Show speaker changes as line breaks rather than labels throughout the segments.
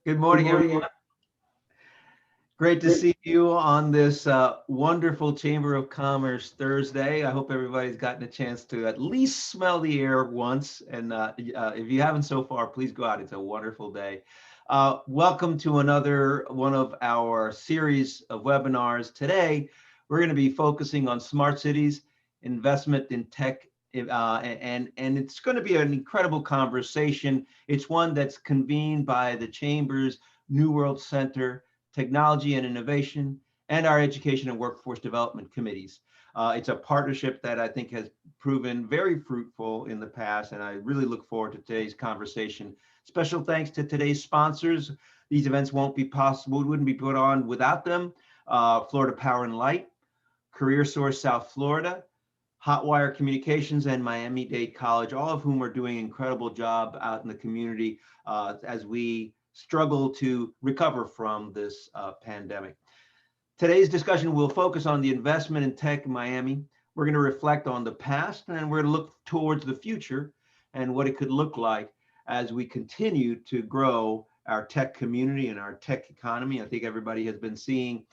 Good morning, everyone. Great to see you on this wonderful Chamber of Commerce Thursday. I hope everybody's gotten a chance to at least smell the air once. And if you haven't so far, please go out. It's a wonderful day. Welcome to another one of our series of webinars. Today, we're going to be focusing on smart cities, investment in tech, and it's going to be an incredible conversation. It's one that's convened by the Chamber's New World Center, Technology and Innovation, and our Education and Workforce Development Committees. It's a partnership that I think has proven very fruitful in the past, and I really look forward to today's conversation. Special thanks to today's sponsors. These events wouldn't be put on without them. Florida Power and Light, Career Source South Florida, Hotwire Communications, and Miami-Dade College, all of whom are doing an incredible job out in the community as we struggle to recover from this pandemic. Today's discussion will focus on the investment in tech in Miami. We're going to reflect on the past, and we're going to look towards the future and what it could look like as we continue to grow our tech community and our tech economy. I think everybody has been seeing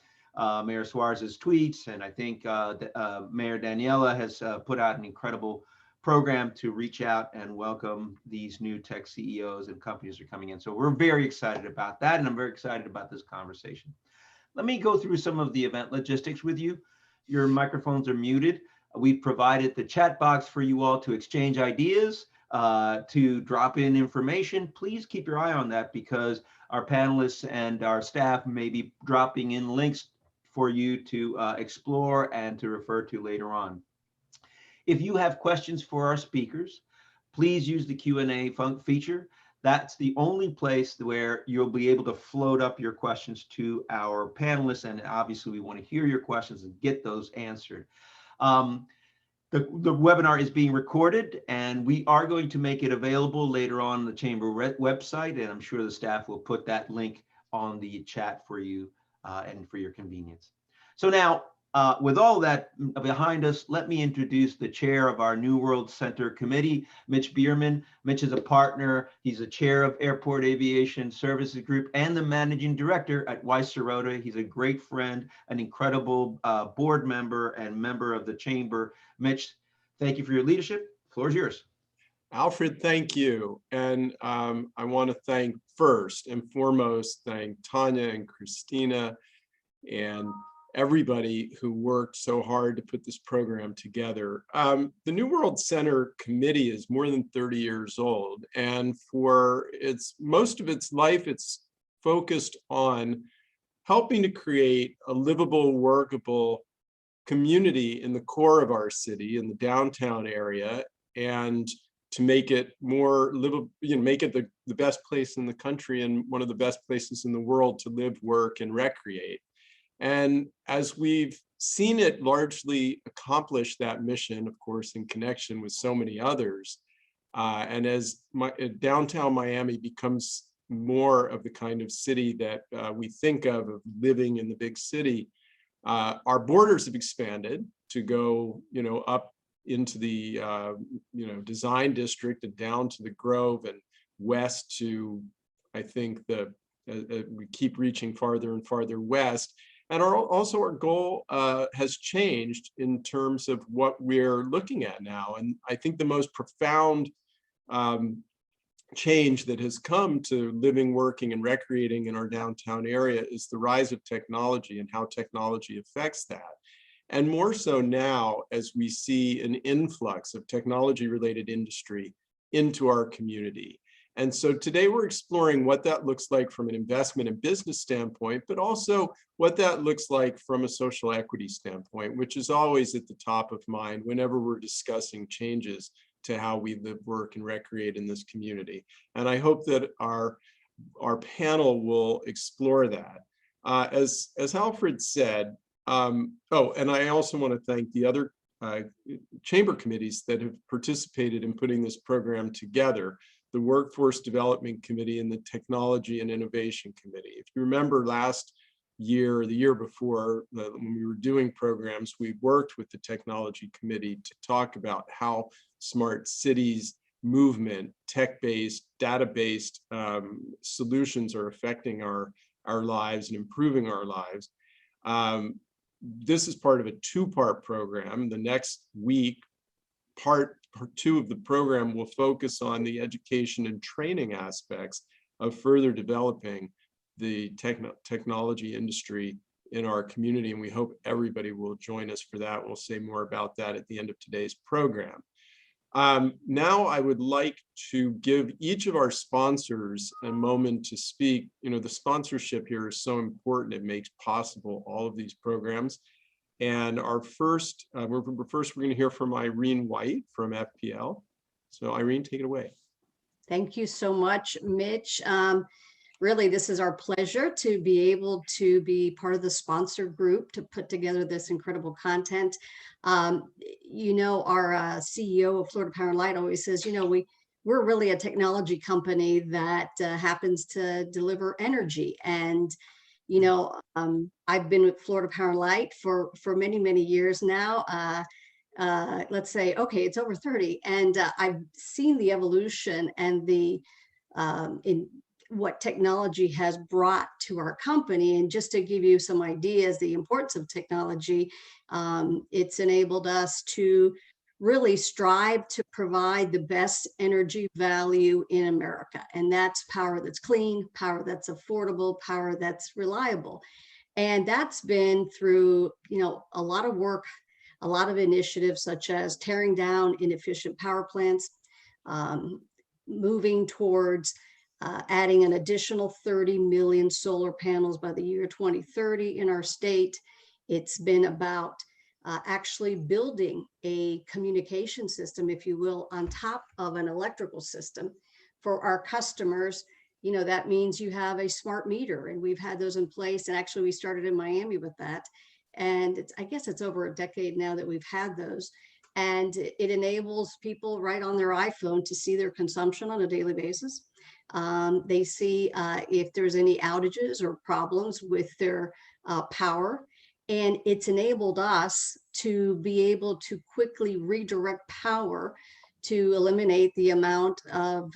Mayor Suarez's tweets, and I think Mayor Daniela has put out an incredible program to reach out and welcome these new tech CEOs and companies that are coming in. So we're very excited about that, and I'm very excited about this conversation. Let me go through some of the event logistics with you. Your microphones are muted. We've provided the chat box for you all to exchange ideas, to drop in information. Please keep your eye on that because our panelists and our staff may be dropping in links for you to explore and to refer to later on. If you have questions for our speakers, please use the Q&A feature. That's the only place where you'll be able to float up your questions to our panelists, and obviously we want to hear your questions and get those answered. The webinar is being recorded, and we are going to make it available later on the Chamber website, and I'm sure the staff will put that link on the chat for you and for your convenience. So now, with all that behind us, let me introduce the chair of our New World Center Committee, Mitch Bierman. Mitch is a partner. He's a chair of Airport Aviation Services Group and the managing director at Weiss Serota. He's a great friend, an incredible board member and member of the Chamber. Mitch, thank you for your leadership. The floor is yours.
Alfred, thank you. And I want to thank first and foremost, thank Tanya and Christina and everybody who worked so hard to put this program together. The New World Center Committee is more than 30 years old, and for most of its life, it's focused on helping to create a livable, workable community in the core of our city, in the downtown area, and to make it more livable, make it the best place in the country and one of the best places in the world to live, work, and recreate. And as we've seen it largely accomplish that mission, of course, in connection with so many others, and as downtown Miami becomes more of the kind of city that we think of living in the big city, our borders have expanded to go, up into the, design district and down to the Grove and west to, I think, we keep reaching farther and farther west. And also our goal has changed in terms of what we're looking at now. And I think the most profound change that has come to living, working, and recreating in our downtown area is the rise of technology and how technology affects that. And more so now as we see an influx of technology-related industry into our community. And so today we're exploring what that looks like from an investment and business standpoint, but also what that looks like from a social equity standpoint, which is always at the top of mind whenever we're discussing changes to how we live, work, and recreate in this community. And I hope that our panel will explore that. As Alfred said, and I also want to thank the other chamber committees that have participated in putting this program together. The Workforce Development Committee and the Technology and Innovation Committee. If you remember last year or the year before, when we were doing programs, we worked with the Technology Committee to talk about how smart cities movement, tech-based, data-based solutions are affecting our lives and improving our lives. This is part of a two-part program. The next week, part two of the program will focus on the education and training aspects of further developing the technology industry in our community, and we hope everybody will join us for that. We'll say more about that at the end of today's program. Now I would like to give each of our sponsors a moment to speak. You know, the sponsorship here is so important. It makes possible all of these programs. And our first, we're going to hear from Irene White from FPL. So Irene, take it away.
Thank you so much, Mitch. Really, this is our pleasure to be able to be part of the sponsor group to put together this incredible content. You know, our CEO of Florida Power and Light always says, you know, we're really a technology company that happens to deliver energy. And, you know, I've been with Florida Power and Light for many, many years now. Let's say, okay, it's over 30. And I've seen the evolution and the in what technology has brought to our company. And just to give you some ideas, the importance of technology, it's enabled us to really strive to provide the best energy value in America. And that's power that's clean, power that's affordable, power that's reliable. And that's been through, you know, a lot of work, a lot of initiatives such as tearing down inefficient power plants, moving towards adding an additional 30 million solar panels by the year 2030 in our state. It's been about actually building a communication system, if you will, on top of an electrical system for our customers. You know, that means you have a smart meter, and we've had those in place. And actually we started in Miami with that. And I guess it's over a decade now that we've had those. And it enables people right on their iPhone to see their consumption on a daily basis. They see if there's any outages or problems with their power. And it's enabled us to be able to quickly redirect power to eliminate the amount of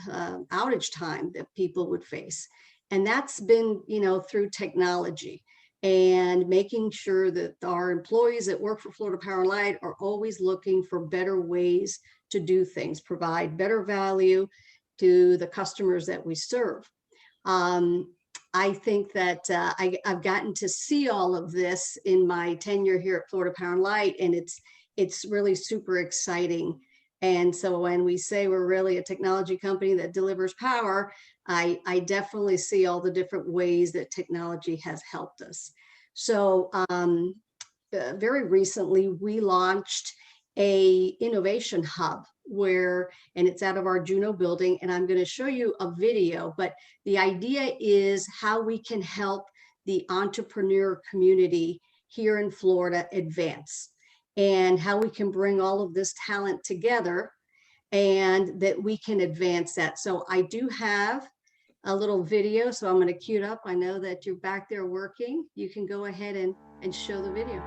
outage time that people would face. And that's been, you know, through technology and making sure that our employees that work for Florida Power and Light are always looking for better ways to do things, provide better value to the customers that we serve. I think that I've gotten to see all of this in my tenure here at Florida Power and Light, and it's really super exciting. And so when we say we're really a technology company that delivers power, I definitely see all the different ways that technology has helped us. So very recently, we launched a innovation hub and it's out of our Juneau building, and I'm going to show you a video, but the idea is how we can help the entrepreneur community here in Florida advance, and how we can bring all of this talent together and that we can advance that. So I do have a little video, so I'm going to cue it up. I know that you're back there working. You can go ahead and show the video.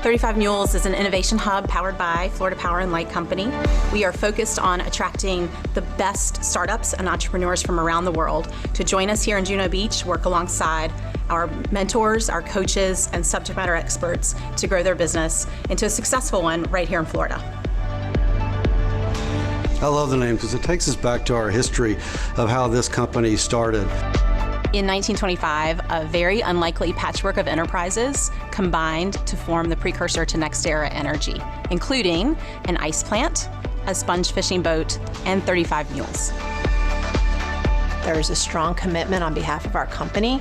"35 Mules is an innovation hub powered by Florida Power and Light Company. We are focused on attracting the best startups and entrepreneurs from around the world to join us here in Juneau Beach, work alongside our mentors, our coaches, and subject matter experts to grow their business into a successful one right here in Florida."
I love the name because it takes us back to our history of how this company started.
In 1925, a very unlikely patchwork of enterprises combined to form the precursor to NextEra Energy, including an ice plant, a sponge fishing boat, and 35 mules.
There's a strong commitment on behalf of our company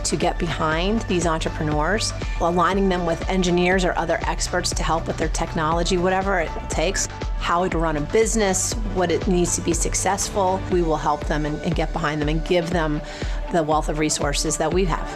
to get behind these entrepreneurs, aligning them with engineers or other experts to help with their technology, whatever it takes, how to run a business, what it needs to be successful. We will help them and get behind them and give them the wealth of resources that we have.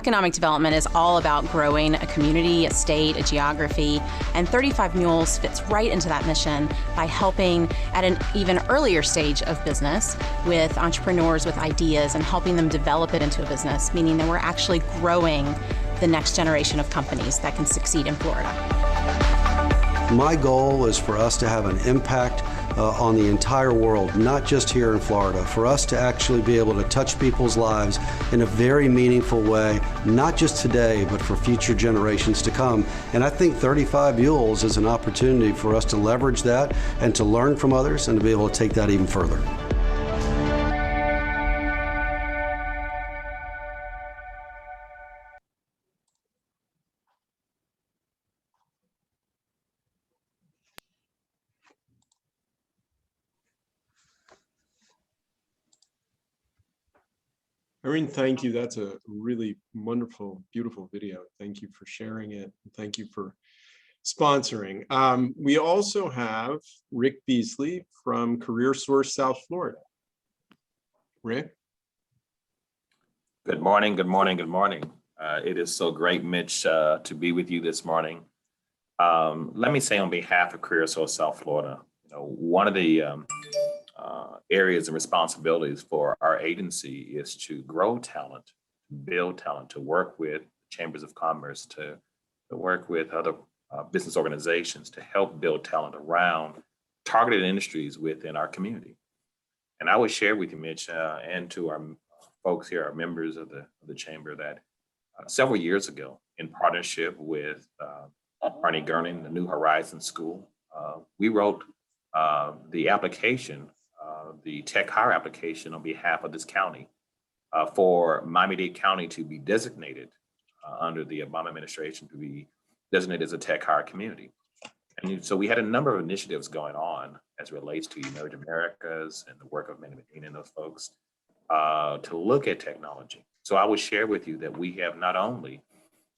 economic development is all about growing a community, a state, a geography, and 35 Mules fits right into that mission by helping at an even earlier stage of business with entrepreneurs with ideas and helping them develop it into a business, meaning that we're actually growing the next generation of companies that can succeed in Florida.
My goal is for us to have an impact on the entire world, not just here in Florida, for us to actually be able to touch people's lives in a very meaningful way, not just today, but for future generations to come. And I think 35 Mules is an opportunity for us to leverage that and to learn from others and to be able to take that even further.
Irene, thank you. That's a really wonderful, beautiful video. Thank you for sharing it. Thank you for sponsoring. We also have Rick Beasley from Career Source South Florida. Rick?
Good morning, good morning, good morning. It is so great, Mitch, to be with you this morning. Let me say on behalf of Career Source South Florida, one of the areas and responsibilities for our agency is to grow talent, build talent, to work with chambers of commerce, to work with other business organizations to help build talent around targeted industries within our community. And I would share with you, Mitch, and to our folks here, our members of the chamber, that several years ago, in partnership with Barney Gurning, the New Horizons School, we wrote the application, the tech hire application on behalf of this county for Miami-Dade County to be designated under the Obama administration to be designated as a tech hire community. And so we had a number of initiatives going on as it relates to Emerge Americas and the work of Medina and those folks to look at technology. So I would share with you that we have not only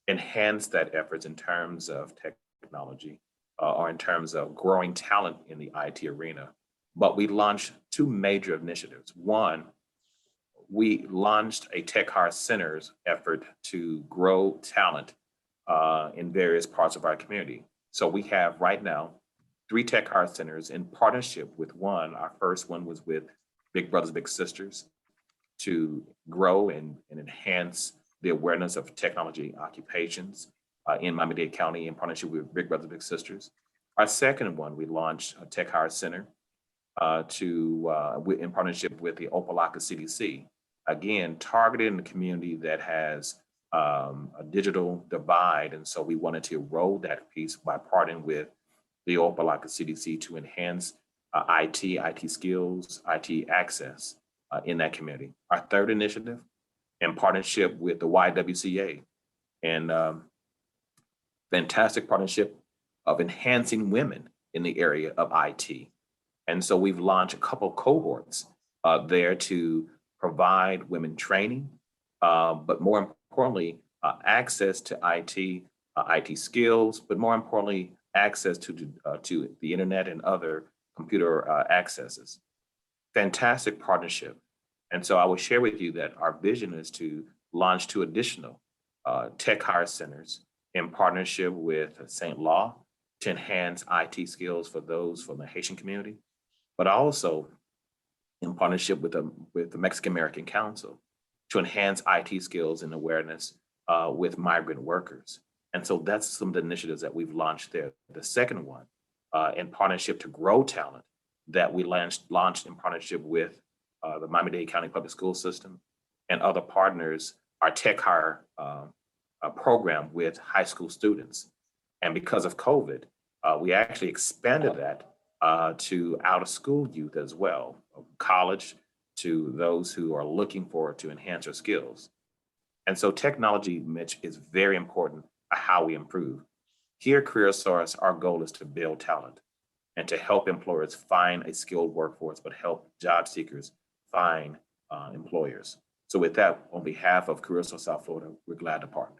enhanced that efforts in terms of technology or in terms of growing talent in the IT arena, but we launched two major initiatives. One, we launched a Tech Hire Centers effort to grow talent in various parts of our community. So we have right now 3 Tech Hire Centers in partnership with one. Our first one was with Big Brothers Big Sisters to grow and enhance the awareness of technology occupations in Miami-Dade County in partnership with Big Brothers Big Sisters. Our second one, we launched a Tech Hire Center in partnership with the Opelika CDC, again, targeted in the community that has a digital divide. And so we wanted to roll that piece by partnering with the Opelika CDC to enhance IT skills, IT access in that community. Our third initiative, in partnership with the YWCA, and fantastic partnership of enhancing women in the area of IT. And so we've launched a couple cohorts there to provide women training, but more importantly, access to IT skills, but more importantly, access to the internet and other computer accesses. Fantastic partnership. And so I will share with you that our vision is to launch 2 additional Tech Hire Centers in partnership with St. Law to enhance IT skills for those from the Haitian community, but also in partnership with the Mexican American Council to enhance IT skills and awareness with migrant workers. And so that's some of the initiatives that we've launched there. The second one, in partnership to grow talent, that we launched in partnership with the Miami-Dade County Public School System and other partners, our Tech Hire program with high school students. And because of COVID, we actually expanded that to out-of-school youth as well, college, to those who are looking to enhance their skills. And so technology, Mitch, is very important how we improve. Here at Career Source, our goal is to build talent and to help employers find a skilled workforce, but help job seekers find employers. So with that, on behalf of Career Source South Florida, we're glad to partner.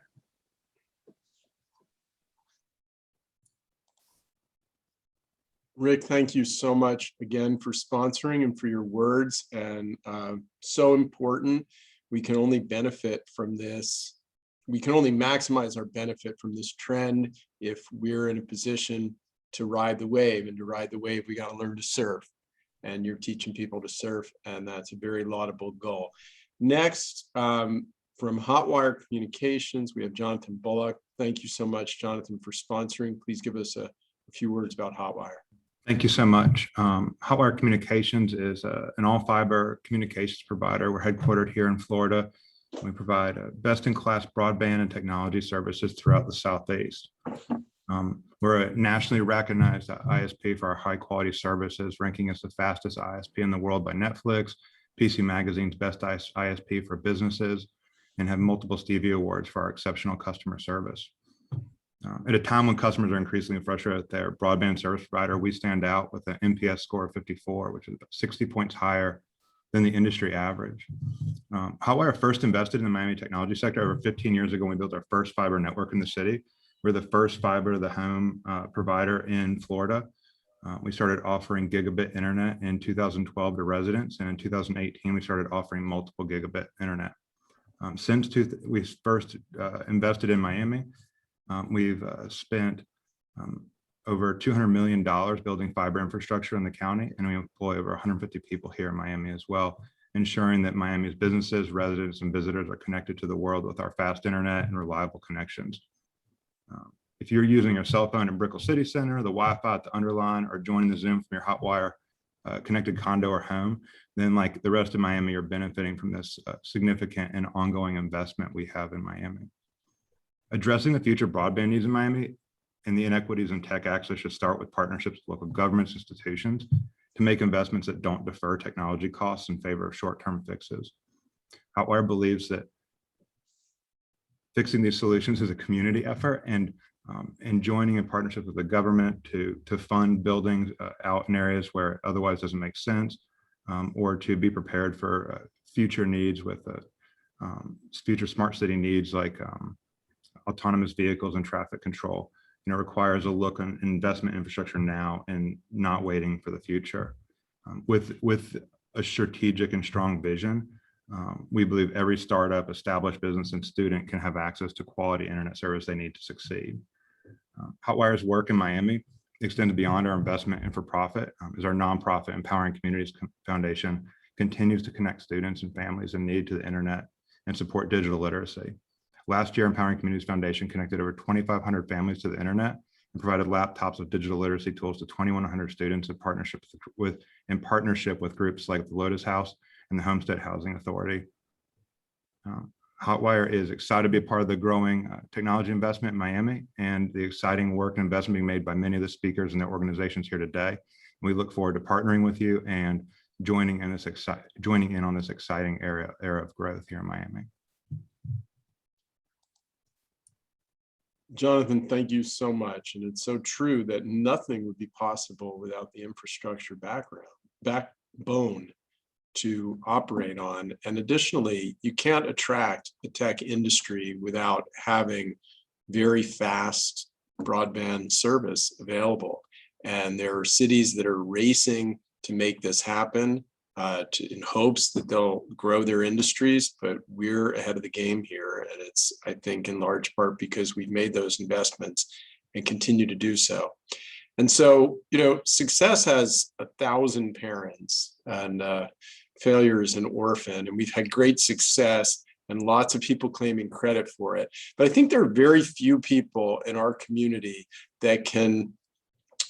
Rick, thank you so much again for sponsoring and for your words, and so important. We can only benefit from this we can only maximize our benefit from this trend if we're in a position to ride the wave. And to ride the wave, we got to learn to surf. And you're teaching people to surf, and that's a very laudable goal. Next, from Hotwire Communications, we have Jonathan Bullock. Thank you so much, Jonathan, for sponsoring. Please give us a few words about Hotwire.
Thank you so much. Hotwire Communications is an all-fiber communications provider. We're headquartered here in Florida. We provide best-in-class broadband and technology services throughout the Southeast. We're a nationally recognized ISP for our high-quality services, ranking as the fastest ISP in the world by Netflix, PC Magazine's best ISP for businesses, and have multiple Stevie Awards for our exceptional customer service. At a time when customers are increasingly frustrated with their broadband service provider, we stand out with an NPS score of 54, which is 60 points higher than the industry average. Hotwire first invested in the Miami technology sector over 15 years ago when we built our first fiber network in the city. We're the first fiber to the home provider in Florida. We started offering gigabit internet in 2012 to residents, and in 2018, we started offering multiple gigabit internet. Since we first invested in Miami, we've spent over $200 million building fiber infrastructure in the county, and we employ over 150 people here in Miami as well, ensuring that Miami's businesses, residents, and visitors are connected to the world with our fast internet and reliable connections. If you're using your cell phone in Brickell City Center, the Wi-Fi at the Underline, or joining the Zoom from your Hotwire connected condo or home, then like the rest of Miami, you're benefiting from this significant and ongoing investment we have in Miami. Addressing the future broadband needs in Miami and the inequities in tech access should start with partnerships with local governments, institutions, to make investments that don't defer technology costs in favor of short-term fixes. Hotwire believes that fixing these solutions is a community effort, and joining in partnership with the government to fund buildings out in areas where it otherwise doesn't make sense, or to be prepared for future needs with future smart city needs like autonomous vehicles and traffic control. Requires a look on investment infrastructure now and not waiting for the future. With a strategic and strong vision, we believe every startup, established business, and student can have access to quality internet service they need to succeed. Hotwire's work in Miami extends beyond our investment and for profit, as our nonprofit Empowering Communities Foundation continues to connect students and families in need to the internet and support digital literacy. Last year, Empowering Communities Foundation connected over 2,500 families to the internet and provided laptops with digital literacy tools to 2,100 students in partnership with groups like the Lotus House and the Homestead Housing Authority. Hotwire is excited to be a part of the growing technology investment in Miami and the exciting work and investment being made by many of the speakers and their organizations here today. We look forward to partnering with you and joining in on this exciting era of growth here in Miami.
Jonathan, thank you so much. And it's so true that nothing would be possible without the infrastructure backbone to operate on. And additionally, you can't attract the tech industry without having very fast broadband service available. And there are cities that are racing to make this happen in hopes that they'll grow their industries, but we're ahead of the game here. And it's, I think, in large part because we've made those investments and continue to do so. And so, success has 1,000 parents, and failure is an orphan. And we've had great success and lots of people claiming credit for it. But I think there are very few people in our community that can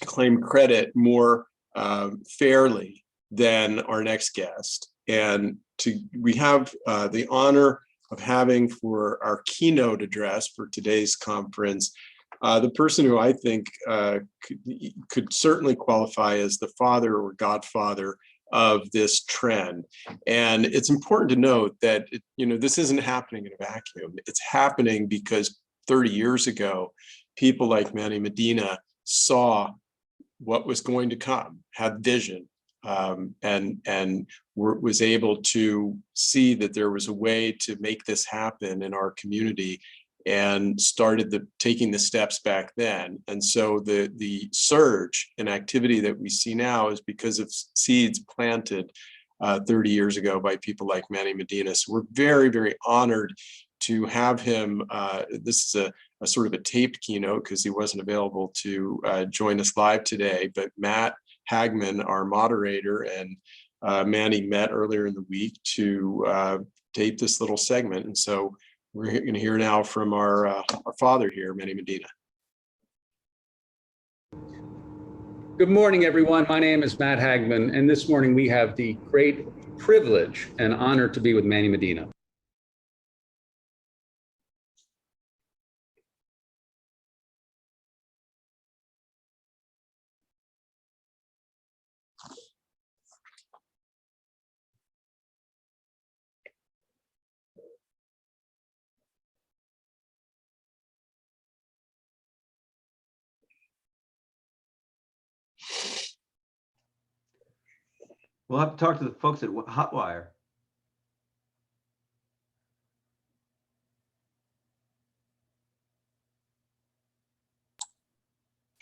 claim credit more fairly than our next guest. And we have the honor of having for our keynote address for today's conference, the person who I think could certainly qualify as the father or godfather of this trend. And it's important to note that this isn't happening in a vacuum. It's happening because 30 years ago, people like Medina saw what was going to come, had vision, and was able to see that there was a way to make this happen in our community, and started taking the steps back then. And so the surge in activity that we see now is because of seeds planted 30 years ago by people like Medina. So we're very, very honored to have him, this is a sort of a taped keynote because he wasn't available to join us live today, but Matt Hagman, our moderator, and Manny met earlier in the week to tape this little segment. And so we're going to hear now from our father here, Manny Medina.
Good morning, everyone. My name is Matt Hagman, and this morning we have the great privilege and honor to be with Manny Medina.
We'll have to talk to the folks at Hotwire.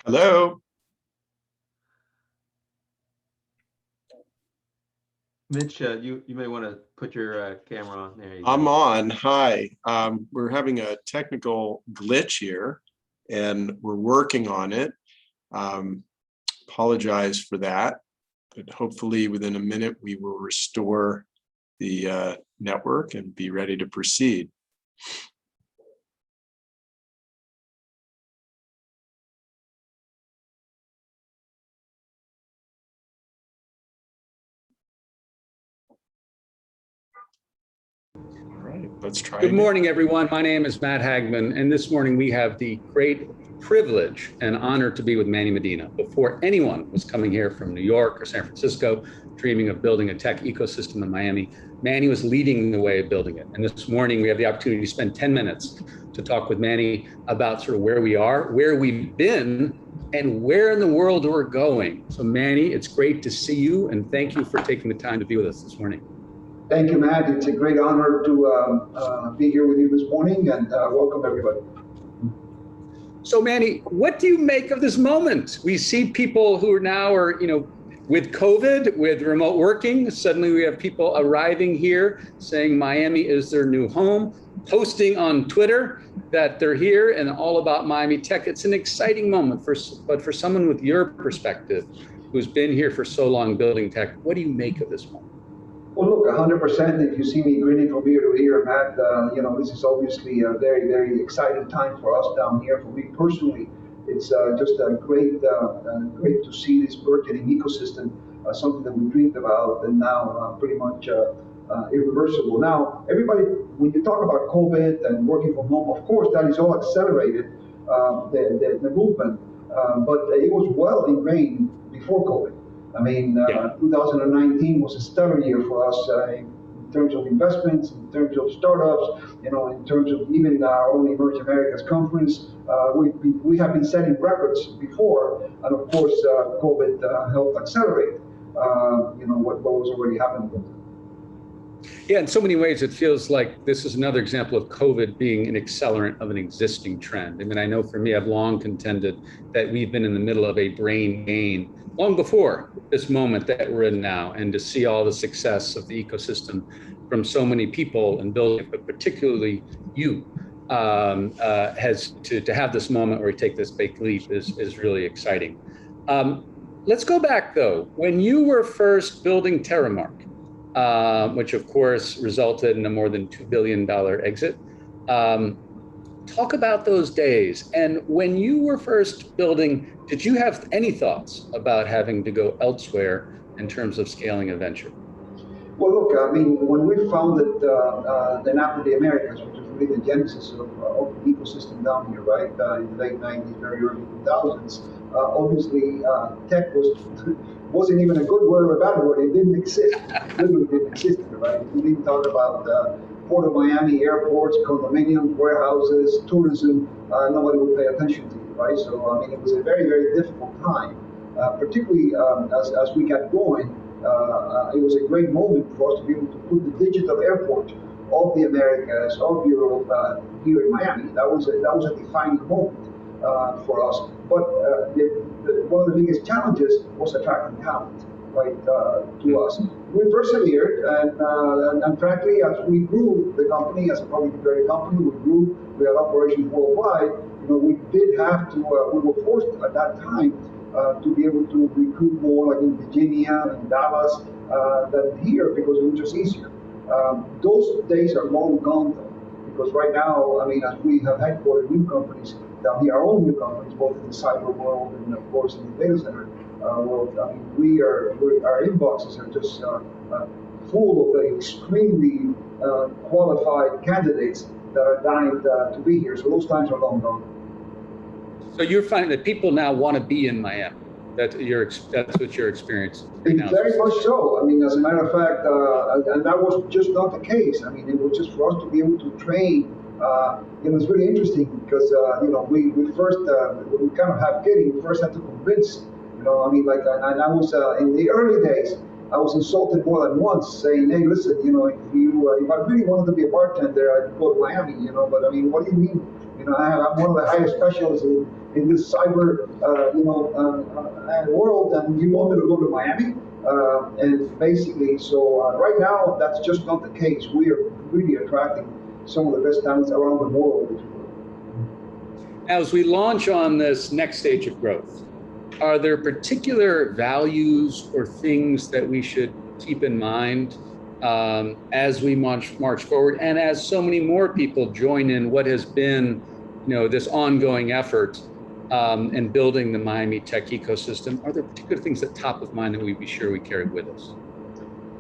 Hello.
Mitch, you may want to put your camera on. There you go.
I'm on. Hi. We're having a technical glitch here, and we're working on it. Apologize for that, but hopefully within a minute we will restore the network and be ready to proceed. All right, let's try.
Good morning, everyone. My name is Matt Hagman, and this morning we have the great privilege and honor to be with Manny Medina. Before anyone was coming here from New York or San Francisco, dreaming of building a tech ecosystem in Miami, Manny was leading the way of building it. And this morning we have the opportunity to spend 10 minutes to talk with Manny about sort of where we are, where we've been, and where in the world we're going. So Manny, it's great to see you, and thank you for taking the time to be with us this morning.
Thank you, Matt. It's a great honor to be here with you this morning, and welcome everybody.
So Manny, what do you make of this moment? We see people who are now with COVID, with remote working. Suddenly we have people arriving here saying Miami is their new home, posting on Twitter that they're here and all about Miami tech. It's an exciting moment, but for someone with your perspective, who's been here for so long building tech, what do you make of this moment?
Well, look, 100%. If you see me grinning from ear to ear, Matt, this is obviously a very, very exciting time for us down here. For me personally, it's just great to see this burgeoning ecosystem, something that we dreamed about, and now pretty much irreversible. Now, everybody, when you talk about COVID and working from home, of course, that is all accelerated the movement, but it was well ingrained before COVID. I mean, 2019 was a stellar year for us in terms of investments, in terms of startups, in terms of even our own Emerging Americas conference. We have been setting records before, and of course, COVID helped accelerate, what was already happening.
Yeah, in so many ways, it feels like this is another example of COVID being an accelerant of an existing trend. I mean, I know for me, I've long contended that we've been in the middle of a brain gain long before this moment that we're in now, and to see all the success of the ecosystem from so many people and building, but particularly you, has to have this moment where we take this big leap is really exciting. Let's go back though. When you were first building Terramark, which of course resulted in a more than $2 billion exit. Talk about those days. And when you were first building, did you have any thoughts about having to go elsewhere in terms of scaling a venture?
Well, look, I mean, when we founded the Nyatta the Americas, which was really the genesis of the ecosystem down here, right, in the late 90s, very early 2000s, obviously tech wasn't even a good word or a bad word. It didn't exist. It literally didn't exist, right? We didn't talk about Port of Miami, airports, condominiums, warehouses, tourism. Nobody would pay attention to you, right? So, I mean, it was a very, very difficult time, particularly as we got going. It was a great moment for us to be able to put the digital airport of the Americas, of Europe, here in Miami. That was a defining moment for us. But one of the biggest challenges was attracting talent, right, to us. We persevered, and frankly, as we grew the company as a publicly traded company, we grew. We had operations worldwide. We did have to. We were forced at that time to be able to recruit more, like in Virginia and Dallas, than here, because it was just easier. Those days are long gone, though, because right now, I mean, as we have headquartered new companies down here, our own new companies, both in the cyber world and, of course, in the data center world. I mean, our inboxes are just full of extremely qualified candidates that are dying to be here. So those times are long gone.
So you're finding that people now want to be in Miami. That's what you're experiencing right now.
Very much so. I mean, as a matter of fact, and that was just not the case. I mean, it was just for us to be able to train. It's really interesting because we first we kind of have getting. We first had to convince. I mean, like, and I was in the early days, I was insulted more than once, saying, "Hey, listen, if I really wanted to be a bartender, I'd go to Miami." But I mean, what do you mean? I'm one of the highest specialists in this cyber, world, and you want me to go to Miami? And basically, so right now, that's just not the case. We are really attracting some of the best talents around the world.
Now, as we launch on this next stage of growth, are there particular values or things that we should keep in mind as we march forward, and as so many more people join in what has been, this ongoing effort in building the Miami tech ecosystem? Are there particular things that top of mind that we'd be sure we carry with us?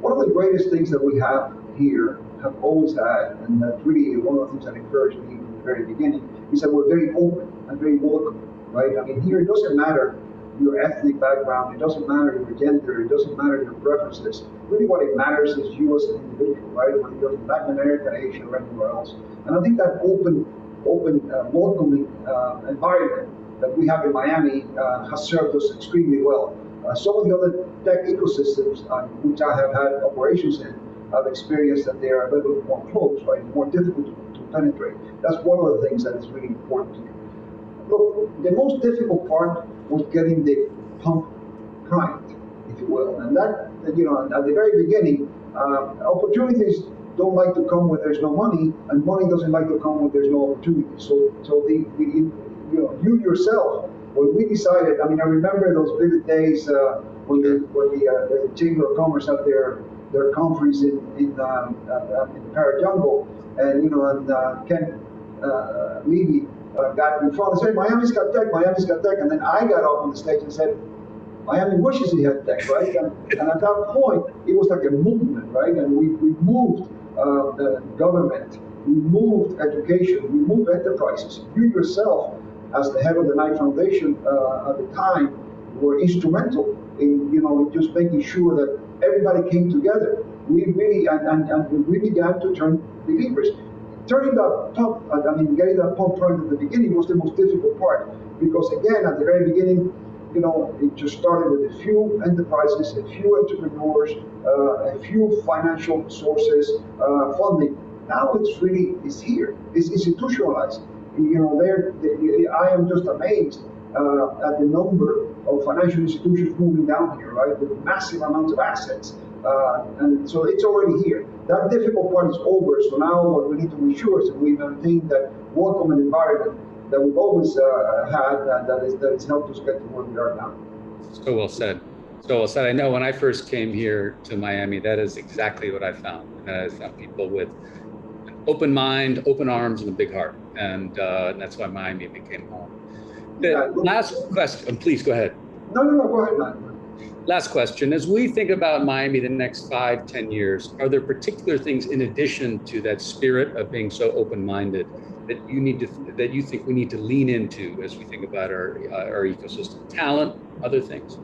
One of the greatest things that we have here, have always had, and that's really one of the things that encouraged me from the very beginning, is that we're very open and very welcoming, right? I mean, here it doesn't matter your ethnic background, it doesn't matter your gender, it doesn't matter your preferences. Really what it matters is you as an individual, right? Whether you're from Latin America, Asia, or anywhere else. And I think that open, welcoming environment that we have in Miami has served us extremely well. Some of the other tech ecosystems which I have had operations in, I've experienced that they are a little bit more closed, right? More difficult to penetrate. That's one of the things that is really important to me. Look, the most difficult part was getting the pump primed, if you will. And that, at the very beginning, opportunities don't like to come when there's no money, and money doesn't like to come when there's no opportunity. So you yourself, when we decided, I mean, I remember those vivid days when the Chamber of Commerce had their conference in Para Jungle, and Ken Levy got in front and said, Miami's got tech, and then I got up on the stage and said, Miami wishes he had tech, right? And at that point, it was like a movement, right? And we moved the government, we moved education, we moved enterprises. You yourself, as the head of the Knight Foundation at the time, were instrumental in just making sure that everybody came together. We really and we began to turn believers. Turning that pump, getting that pump primed at the beginning was the most difficult part, because again, at the very beginning, it just started with a few enterprises, a few entrepreneurs, a few financial sources, funding. Now it's here. It's institutionalized. I am just amazed at the number of financial institutions moving down here, right, with massive amounts of assets. And so it's already here. That difficult part is over. So now what we need to ensure is that we maintain that welcoming environment that we've always had, and that has helped us get to where we are now.
So well said. So well said. I know when I first came here to Miami, that is exactly what I found. And I found people with an open mind, open arms, and a big heart. And that's why Miami became home. Last question, please go ahead.
No, go ahead, man.
Last question, as we think about Miami the next 5-10 years, are there particular things in addition to that spirit of being so open-minded that you think we need to lean into as we think about our ecosystem? Talent, other things?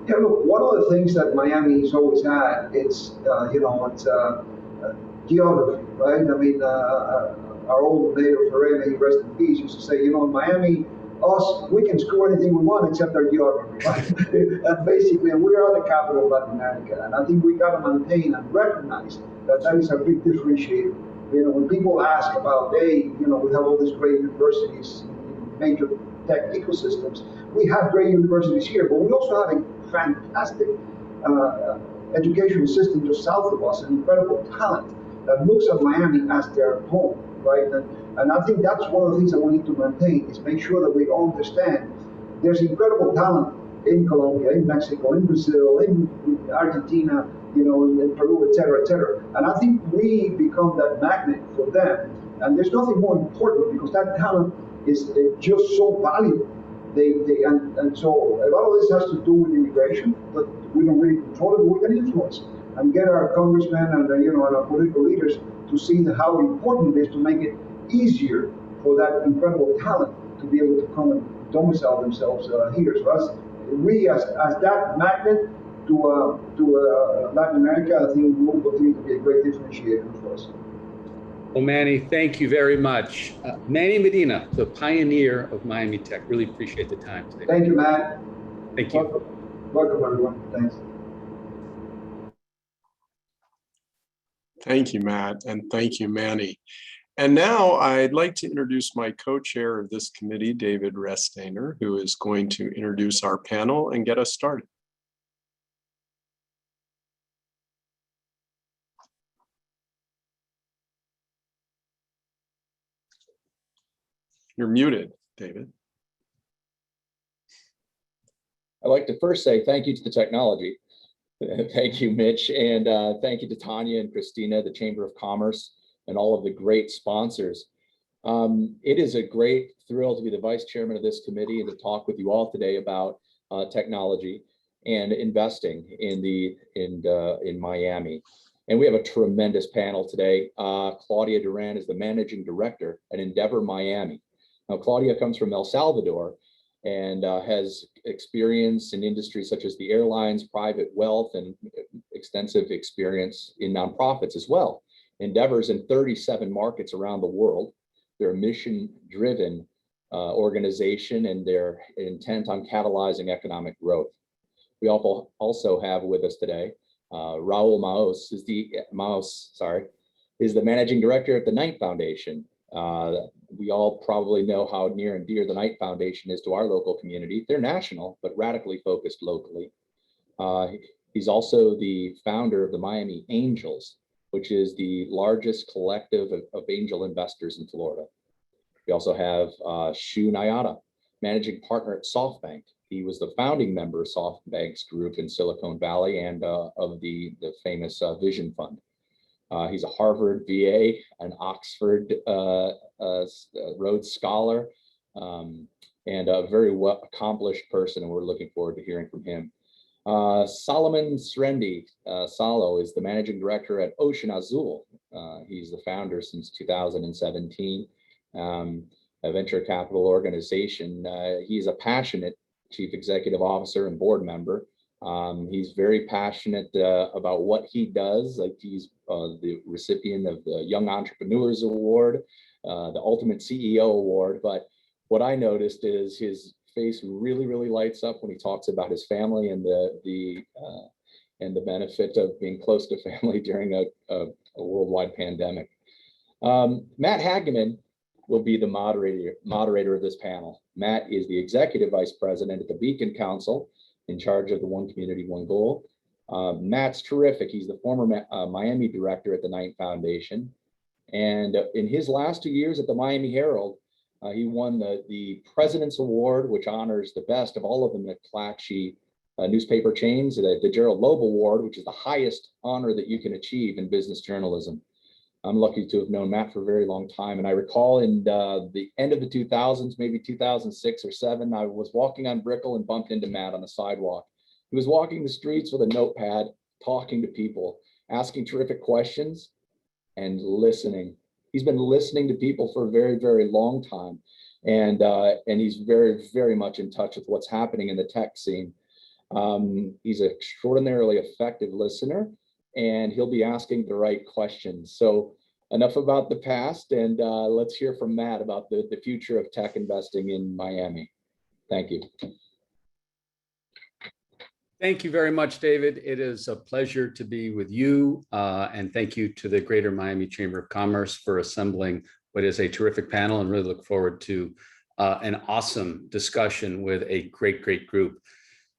Yeah, look, one of the things that Miami's always had, it's geography, right? I mean, our old mayor, Ferreira, rest in peace, used to say, in Miami, we can screw anything we want except our geography, right? And basically, we are the capital of Latin America, and I think we got to maintain and recognize that is a big differentiator. When people ask about, we have all these great universities in major tech ecosystems. We have great universities here, but we also have a fantastic education system just south of us, an incredible talent that looks at Miami as their home, right? And I think that's one of the things that we need to maintain, is make sure that we all understand there's incredible talent in Colombia, in Mexico, in Brazil, in Argentina, you know, in Peru, et cetera, et cetera. And I think we become that magnet for them. And there's nothing more important, because that talent is just so valuable. And so a lot of this has to do with immigration, but we don't really control it, but we can influence it and get our congressmen and and our political leaders to see how important it is to make it easier for that incredible talent to be able to come and domicile themselves here. So as that magnet to Latin America, I think will continue to be a great differentiator for us.
Well, Manny, thank you very much. Manny Medina, the pioneer of Miami Tech. Really appreciate the time today.
Thank you, Matt.
Thank you.
Welcome, everyone. Thanks.
Thank you, Matt, and thank you, Manny. And now I'd like to introduce my co-chair of this committee, David Restainer, who is going to introduce our panel and get us started. You're muted, David.
I'd like to first say thank you to the technology. Thank you, Mitch, and thank you to Tanya and Christina, the Chamber of Commerce, and all of the great sponsors. It is a great thrill to be the vice chairman of this committee and to talk with you all today about technology and investing in Miami. And we have a tremendous panel today. Claudia Duran is the managing director at Endeavor Miami. Now, Claudia comes from El Salvador and has experience in industries such as the airlines, private wealth, and extensive experience in nonprofits as well. Endeavor's in 37 markets around the world. They're a mission-driven organization, and they're intent on catalyzing economic growth. We also have with us today Raul Moas is the managing director at the Knight Foundation. We all probably know how near and dear the Knight Foundation is to our local community. They're national, but radically focused locally. He's also the founder of the Miami Angels, which is the largest collective of angel investors in Florida. We also have Nyatta, managing partner at SoftBank. He was the founding member of SoftBank's group in Silicon Valley and of the famous Vision Fund. He's a Harvard VA, an Oxford Rhodes Scholar, and a very accomplished person, and we're looking forward to hearing from him. Sredni, Salo is the managing director at Ocean Azul. He's the founder since 2017, a venture capital organization. He's a passionate chief executive officer and board member. He's very passionate about what he does. Like he's the recipient of the Young Entrepreneurs Award, the Ultimate CEO Award. But what I noticed is his face really lights up when he talks about his family and the benefit of being close to family during a worldwide pandemic. Matt Hageman will be the moderator of this panel. Matt is the executive vice president at the Beacon Council, in charge of the One Community, One Goal. Matt's terrific. He's the former Miami director at the Knight Foundation. And in his last 2 years at the Miami Herald, he won the President's Award, which honors the best of all of the McClatchy newspaper chains, the Gerald Loeb Award, which is the highest honor that you can achieve in business journalism. I'm lucky to have known Matt for a very long time. And I recall in the end of the 2000s, maybe 2006 or 7, I was walking on Brickell and bumped into Matt on the sidewalk. He was walking the streets with a notepad, talking to people, asking terrific questions and listening. He's been listening to people for a very long time. And he's very much in touch with what's happening in the tech scene. He's an extraordinarily effective listener, and he'll be asking the right questions. So enough about the past, and let's hear from Matt about the future of tech investing in Miami. Thank you.
Thank you very much, David. It is a pleasure to be with you, and thank you to the Greater Miami Chamber of Commerce for assembling what is a terrific panel, and really look forward to an awesome discussion with a great group.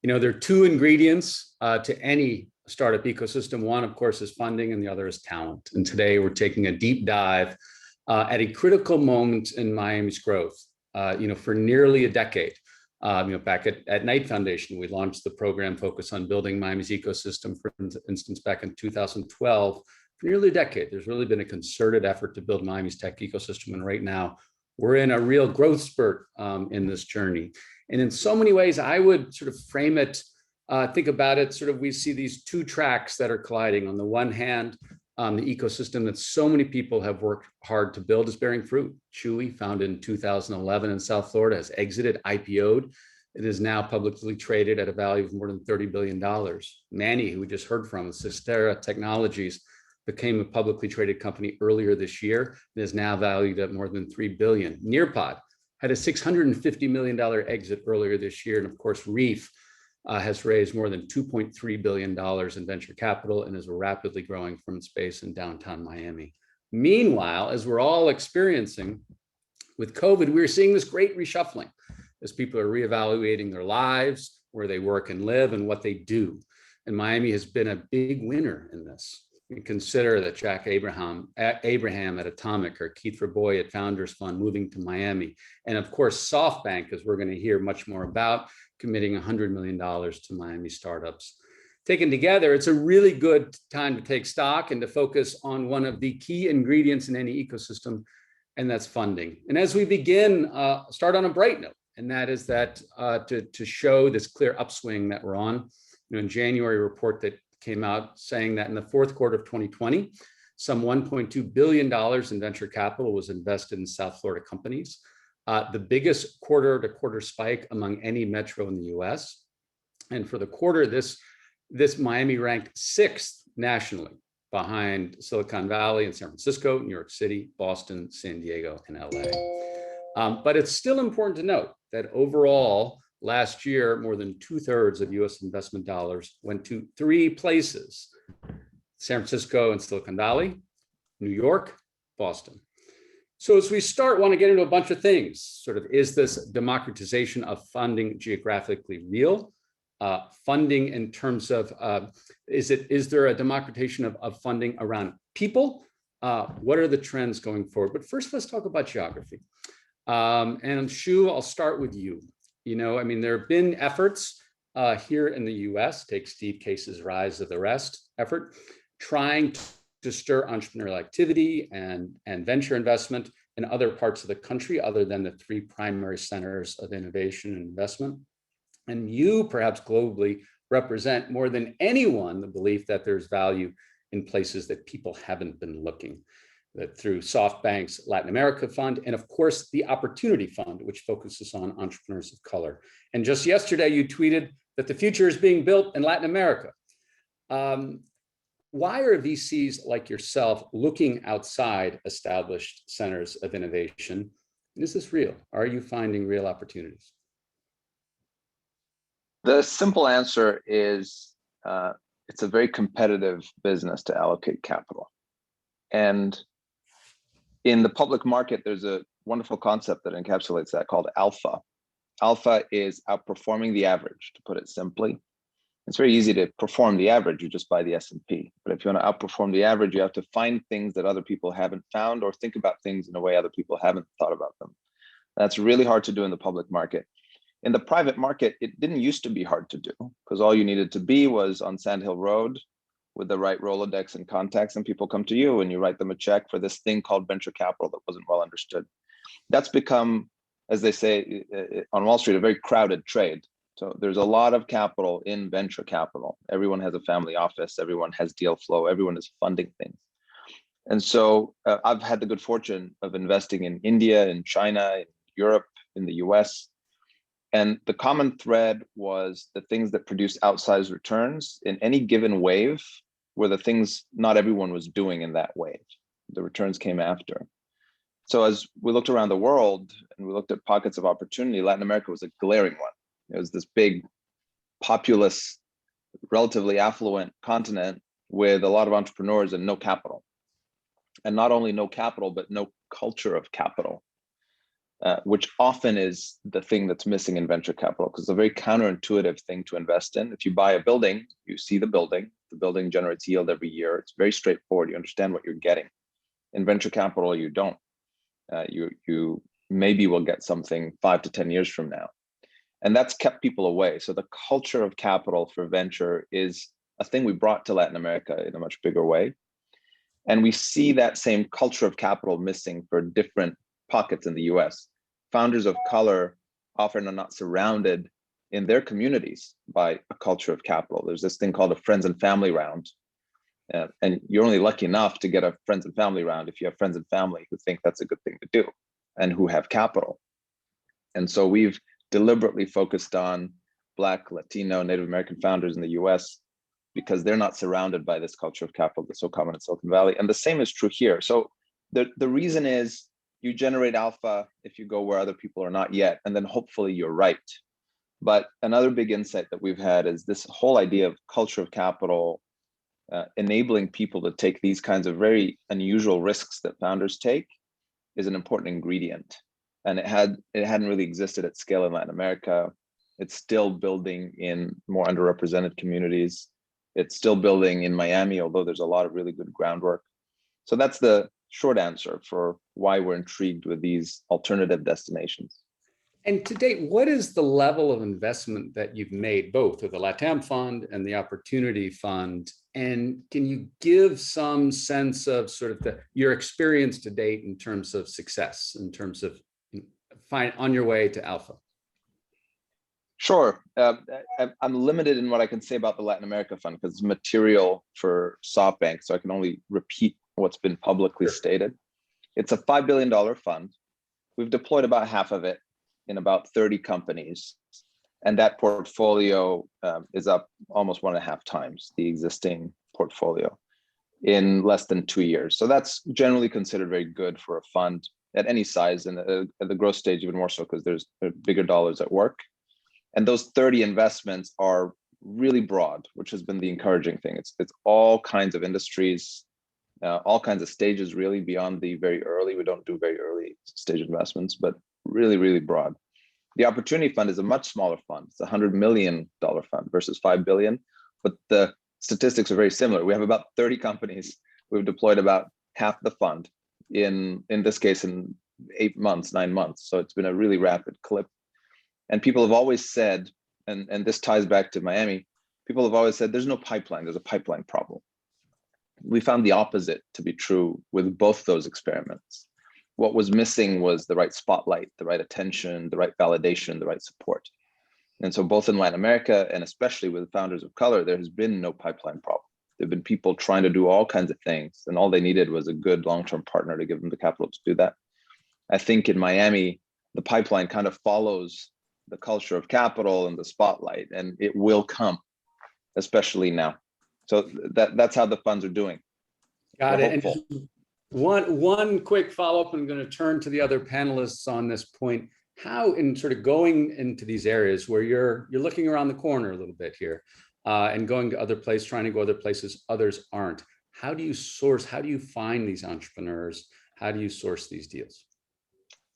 There are two ingredients to any startup ecosystem. One, of course, is funding, and the other is talent. And today we're taking a deep dive at a critical moment in Miami's growth. For nearly a decade, back at Knight Foundation, we launched the program focused on building Miami's ecosystem, for instance, back in 2012. For nearly a decade, there's really been a concerted effort to build Miami's tech ecosystem. And right now, we're in a real growth spurt in this journey. And in so many ways, I would sort of frame it, think about it, sort of we see these two tracks that are colliding. On the one hand, the ecosystem that so many people have worked hard to build is bearing fruit. Chewy, founded in 2011 in South Florida, has exited, IPO'd. It is now publicly traded at a value of more than $30 billion. Manny, who we just heard from, Sistera Technologies, became a publicly traded company earlier this year and is now valued at more than $3 billion. Nearpod had a $650 million exit earlier this year. And of course, Reef has raised more than $2.3 billion in venture capital and is rapidly growing from its base in downtown Miami. Meanwhile, as we're all experiencing with COVID, we're seeing this great reshuffling as people are reevaluating their lives, where they work and live, and what they do. And Miami has been a big winner in this. We consider that Jack Abraham at Atomic, or Keith Raboy at Founders Fund moving to Miami. And of course, SoftBank, as we're going to hear much more about, committing $100 million to Miami startups. Taken together, it's a really good time to take stock and to focus on one of the key ingredients in any ecosystem, and that's funding. And as we begin, start on a bright note, and that is that to show this clear upswing that we're on. In January, a report that came out saying that in the fourth quarter of 2020, some $1.2 billion in venture capital was invested in South Florida companies, the biggest quarter-to-quarter spike among any metro in the US. And for the quarter, this Miami ranked 6th nationally, behind Silicon Valley and San Francisco, New York City, Boston, San Diego, and LA. But it's still important to note that overall, last year, more than 2/3 of US investment dollars went to 3 places: San Francisco and Silicon Valley, New York, Boston. So as we start, want to get into a bunch of things. Sort of, is this democratization of funding geographically real? Funding in terms of, is there a democratization of funding around people? What are the trends going forward? But first, let's talk about geography. And Shu, I'll start with you. There have been efforts here in the US, take Steve Case's Rise of the Rest effort, trying to stir entrepreneurial activity and venture investment in other parts of the country, other than the 3 primary centers of innovation and investment. And you, perhaps globally, represent more than anyone the belief that there's value in places that people haven't been looking. That through SoftBank's Latin America Fund, and of course, the Opportunity Fund, which focuses on entrepreneurs of color. And just yesterday, you tweeted that the future is being built in Latin America. Why are VCs like yourself looking outside established centers of innovation? And is this real? Are you finding real opportunities?
The simple answer is it's a very competitive business to allocate capital. And in the public market, there's a wonderful concept that encapsulates that called alpha. Alpha is outperforming the average, to put it simply. It's very easy to perform the average, you just buy the S&P. But if you want to outperform the average, you have to find things that other people haven't found, or think about things in a way other people haven't thought about them. That's really hard to do in the public market. In the private market, it didn't used to be hard to do, because all you needed to be was on Sand Hill Road with the right Rolodex and contacts, and people come to you and you write them a check for this thing called venture capital that wasn't well understood. That's become, as they say on Wall Street, a very crowded trade. So there's a lot of capital in venture capital. Everyone has a family office, everyone has deal flow, everyone is funding things. And so I've had the good fortune of investing in India, in China, in Europe, in the US. And the common thread was the things that produce outsized returns in any given wave were the things not everyone was doing in that wave. The returns came after. So as we looked around the world and we looked at pockets of opportunity, Latin America was a glaring one. It was this big, populous, relatively affluent continent with a lot of entrepreneurs and no capital. And not only no capital, but no culture of capital. which often is the thing that's missing in venture capital, because it's a very counterintuitive thing to invest in. If you buy a building, you see the building generates yield every year. It's very straightforward. You understand what you're getting. In venture capital, you don't. You maybe will get something 5 to 10 years from now. And that's kept people away. So the culture of capital for venture is a thing we brought to Latin America in a much bigger way. And we see that same culture of capital missing for different pockets in the US. Founders of color often are not surrounded in their communities by a culture of capital. There's this thing called a friends and family round. And you're only lucky enough to get a friends and family round if you have friends and family who think that's a good thing to do and who have capital. And so we've deliberately focused on Black, Latino, Native American founders in the US because they're not surrounded by this culture of capital that's so common in Silicon Valley. And the same is true here. So the reason is you generate alpha if you go where other people are not yet, and then hopefully you're right. But another big insight that we've had is this whole idea of culture of capital, enabling people to take these kinds of very unusual risks that founders take is an important ingredient. And it hadn't really existed at scale in Latin America. It's still building in more underrepresented communities. It's still building in Miami, although there's a lot of really good groundwork. So that's the short answer for why we're intrigued with these alternative destinations.
And to date, what is the level of investment that you've made, both with the LATAM Fund and the Opportunity Fund? And can you give some sense of sort of your experience to date in terms of success, in terms of on your way to alpha?
Sure. I'm limited in what I can say about the Latin America Fund because it's material for SoftBank, so I can only repeat what's been publicly stated. It's a $5 billion fund. We've deployed about half of it in about 30 companies. And that portfolio is up almost 1.5 times the existing portfolio in less than 2 years. So that's generally considered very good for a fund at any size, and at the growth stage even more so because there's bigger dollars at work. And those 30 investments are really broad, which has been the encouraging thing. It's all kinds of industries, all kinds of stages, really beyond the very early. We don't do very early stage investments, but really, really broad. The Opportunity Fund is a much smaller fund. It's a $100 million fund versus $5 billion, but the statistics are very similar. We have about 30 companies. We've deployed about half the fund in this case in 8 months, 9 months. So it's been a really rapid clip. And people have always said, and this ties back to Miami, people have always said there's no pipeline, there's a pipeline problem. We found the opposite to be true with both those experiments. What was missing was the right spotlight, the right attention, the right validation, the right support. And so both in Latin America and especially with founders of color, there has been no pipeline problem. There have been people trying to do all kinds of things, and all they needed was a good long-term partner to give them the capital to do that. I think in Miami, the pipeline kind of follows the culture of capital and the spotlight, and it will come, especially now. So that's how the funds are doing.
Got it. And one quick follow-up, I'm going to turn to the other panelists on this point. How, in sort of going into these areas where you're looking around the corner a little bit here, and going to other places, trying to go other places others aren't, how do you source, how do you find these entrepreneurs? How do you source these deals?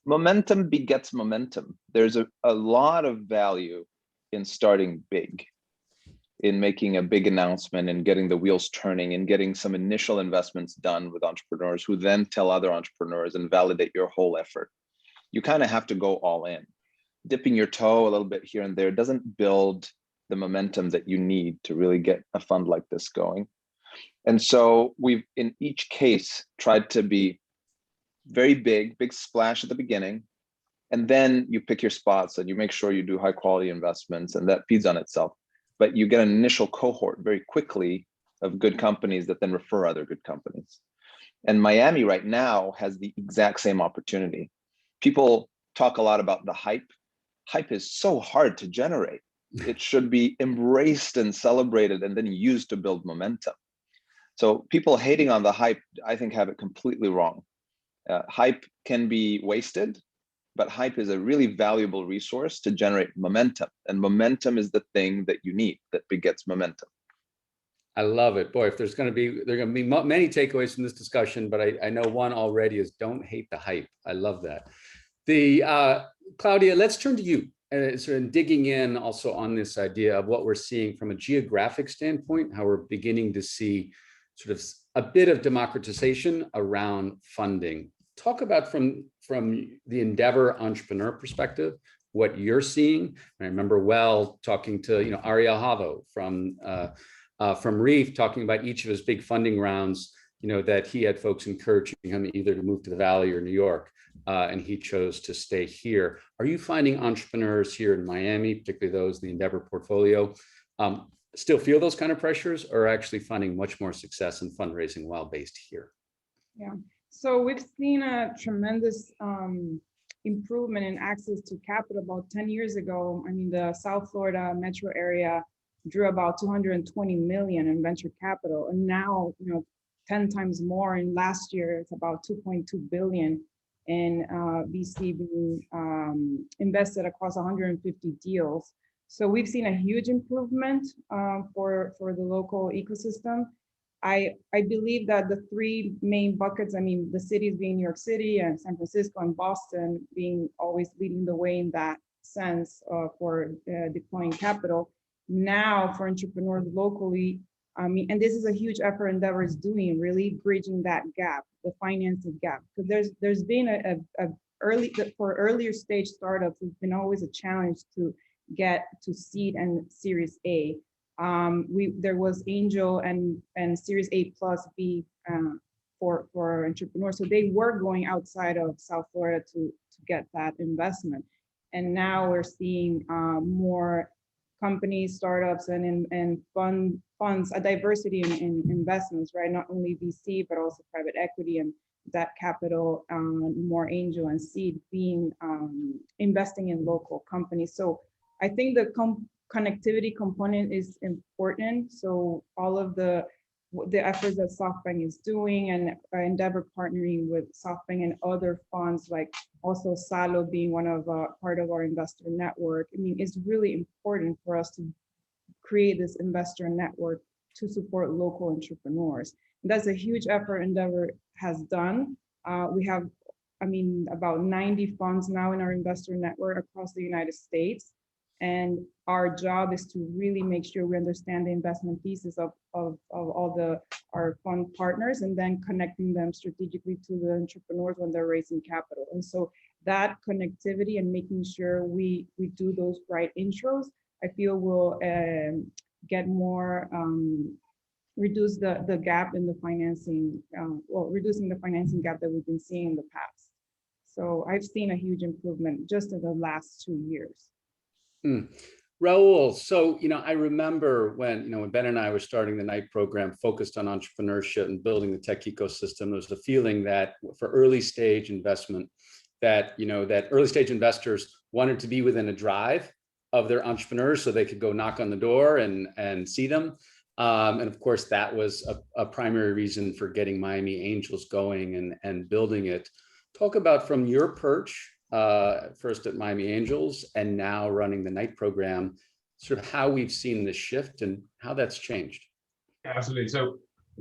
Momentum begets momentum. There's a lot of value in starting big, in making a big announcement and getting the wheels turning and getting some initial investments done with entrepreneurs who then tell other entrepreneurs and validate your whole effort. You kind of have to go all in. Dipping your toe a little bit here and there doesn't build the momentum that you need to really get a fund like this going. And so we've, in each case, tried to be very big splash at the beginning, and then you pick your spots and you make sure you do high quality investments, and that feeds on itself. But you get an initial cohort very quickly of good companies that then refer other good companies. And Miami right now has the exact same opportunity. People talk a lot about the hype. Hype is so hard to generate. It should be embraced and celebrated and then used to build momentum. So people hating on the hype, I think, have it completely wrong. Hype can be wasted, but hype is a really valuable resource to generate momentum. And momentum is the thing that you need that begets momentum.
I love it. Boy, if there are going to be many takeaways from this discussion, but I know one already is don't hate the hype. I love that. Claudia, let's turn to you. Sort of digging in also on this idea of what we're seeing from a geographic standpoint, how we're beginning to see sort of a bit of democratization around funding. Talk about from the Endeavor entrepreneur perspective, what you're seeing. I remember well talking to Ariel Havo from Reef, talking about each of his big funding rounds, that he had folks encouraging him either to move to the Valley or New York. And he chose to stay here. Are you finding entrepreneurs here in Miami, particularly those in the Endeavor portfolio, still feel those kind of pressures, or actually finding much more success in fundraising while based here?
Yeah, so we've seen a tremendous improvement in access to capital. About 10 years ago, I mean, the South Florida metro area drew about 220 million in venture capital, and now 10 times more. And last year, it's about 2.2 billion in VC being invested across 150 deals. So we've seen a huge improvement for the local ecosystem. I believe that the three main buckets, I mean, the cities being New York City and San Francisco and Boston being always leading the way in that sense for deploying capital. Now for entrepreneurs locally, I mean, and this is a huge effort Endeavor is doing, really bridging that gap, the financing gap, because there's been for earlier stage startups, it's been always a challenge to get to seed and Series A. There was Angel and Series A plus B for entrepreneurs, so they were going outside of South Florida to get that investment, and now we're seeing more companies, startups, and funds, a diversity in investments, right? Not only VC, but also private equity and debt capital, more angel and seed being investing in local companies. So I think the connectivity component is important. So all of the efforts that SoftBank is doing, and Endeavor partnering with SoftBank and other funds, like also Salo being one of part of our investor network. I mean, it's really important for us to create this investor network to support local entrepreneurs. And that's a huge effort Endeavor has done. We have, I mean, about 90 funds now in our investor network across the United States. And our job is to really make sure we understand the investment thesis of all our fund partners, and then connecting them strategically to the entrepreneurs when they're raising capital. And so that connectivity and making sure we do those right intros, I feel will get more, reduce the gap in the financing, reducing the financing gap that we've been seeing in the past. So I've seen a huge improvement just in the last 2 years.
Raul, so I remember when when Ben and I were starting the Night program focused on entrepreneurship and building the tech ecosystem, there was the feeling that for early stage investment, that that early stage investors wanted to be within a drive of their entrepreneurs so they could go knock on the door and see them. And of course, that was a primary reason for getting Miami Angels going and building it. Talk about from your perch, first at Miami Angels and now running the Night program, sort of how we've seen this shift and how that's changed.
Absolutely. So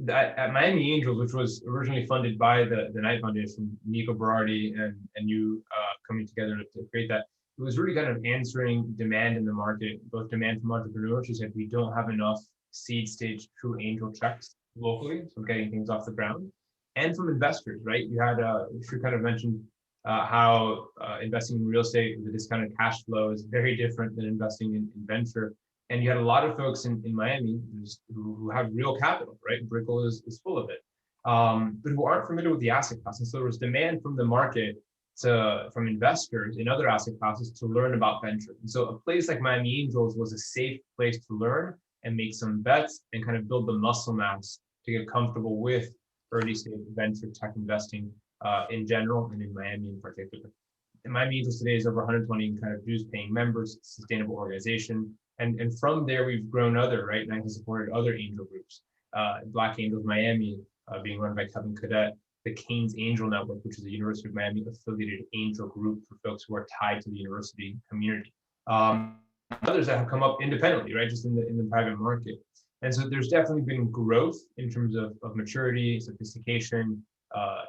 at Miami Angels, which was originally funded by the Night Foundation, Nico Berardi and you coming together to create that, it was really kind of answering demand in the market, both demand from entrepreneurs who said we don't have enough seed stage true angel checks locally, so getting things off the ground, and from investors, right? You had, you kind of mentioned how investing in real estate with a discounted cash flow is very different than investing in venture. And you had a lot of folks in Miami who have real capital, right? Brickell is full of it, but who aren't familiar with the asset class. And so there was demand from the market from investors in other asset classes to learn about venture. And so a place like Miami Angels was a safe place to learn and make some bets and kind of build the muscle mass to get comfortable with early stage venture tech investing in general and in Miami in particular. And Miami Angels today is over 120 kind of dues paying members, sustainable organization. And from there, we've grown other, right? And I have supported other angel groups. Black Angels Miami being run by Kevin Cadet, the Canes Angel Network, which is a University of Miami affiliated angel group for folks who are tied to the university community. Others that have come up independently, right? Just in the private market. And so there's definitely been growth in terms of maturity, sophistication,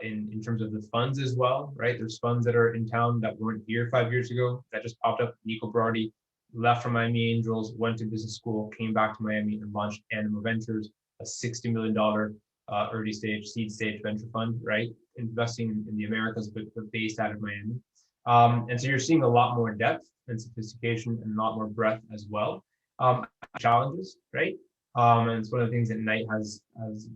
in terms of the funds as well, right? There's funds that are in town that weren't here 5 years ago that just popped up. Nico Berardi left from Miami Angels, went to business school, came back to Miami and launched Animo Ventures, a $60 million early stage, seed stage venture fund, right? Investing in the Americas, but based out of Miami. And so you're seeing a lot more depth and sophistication and a lot more breadth as well. Challenges, right? And it's one of the things that Knight has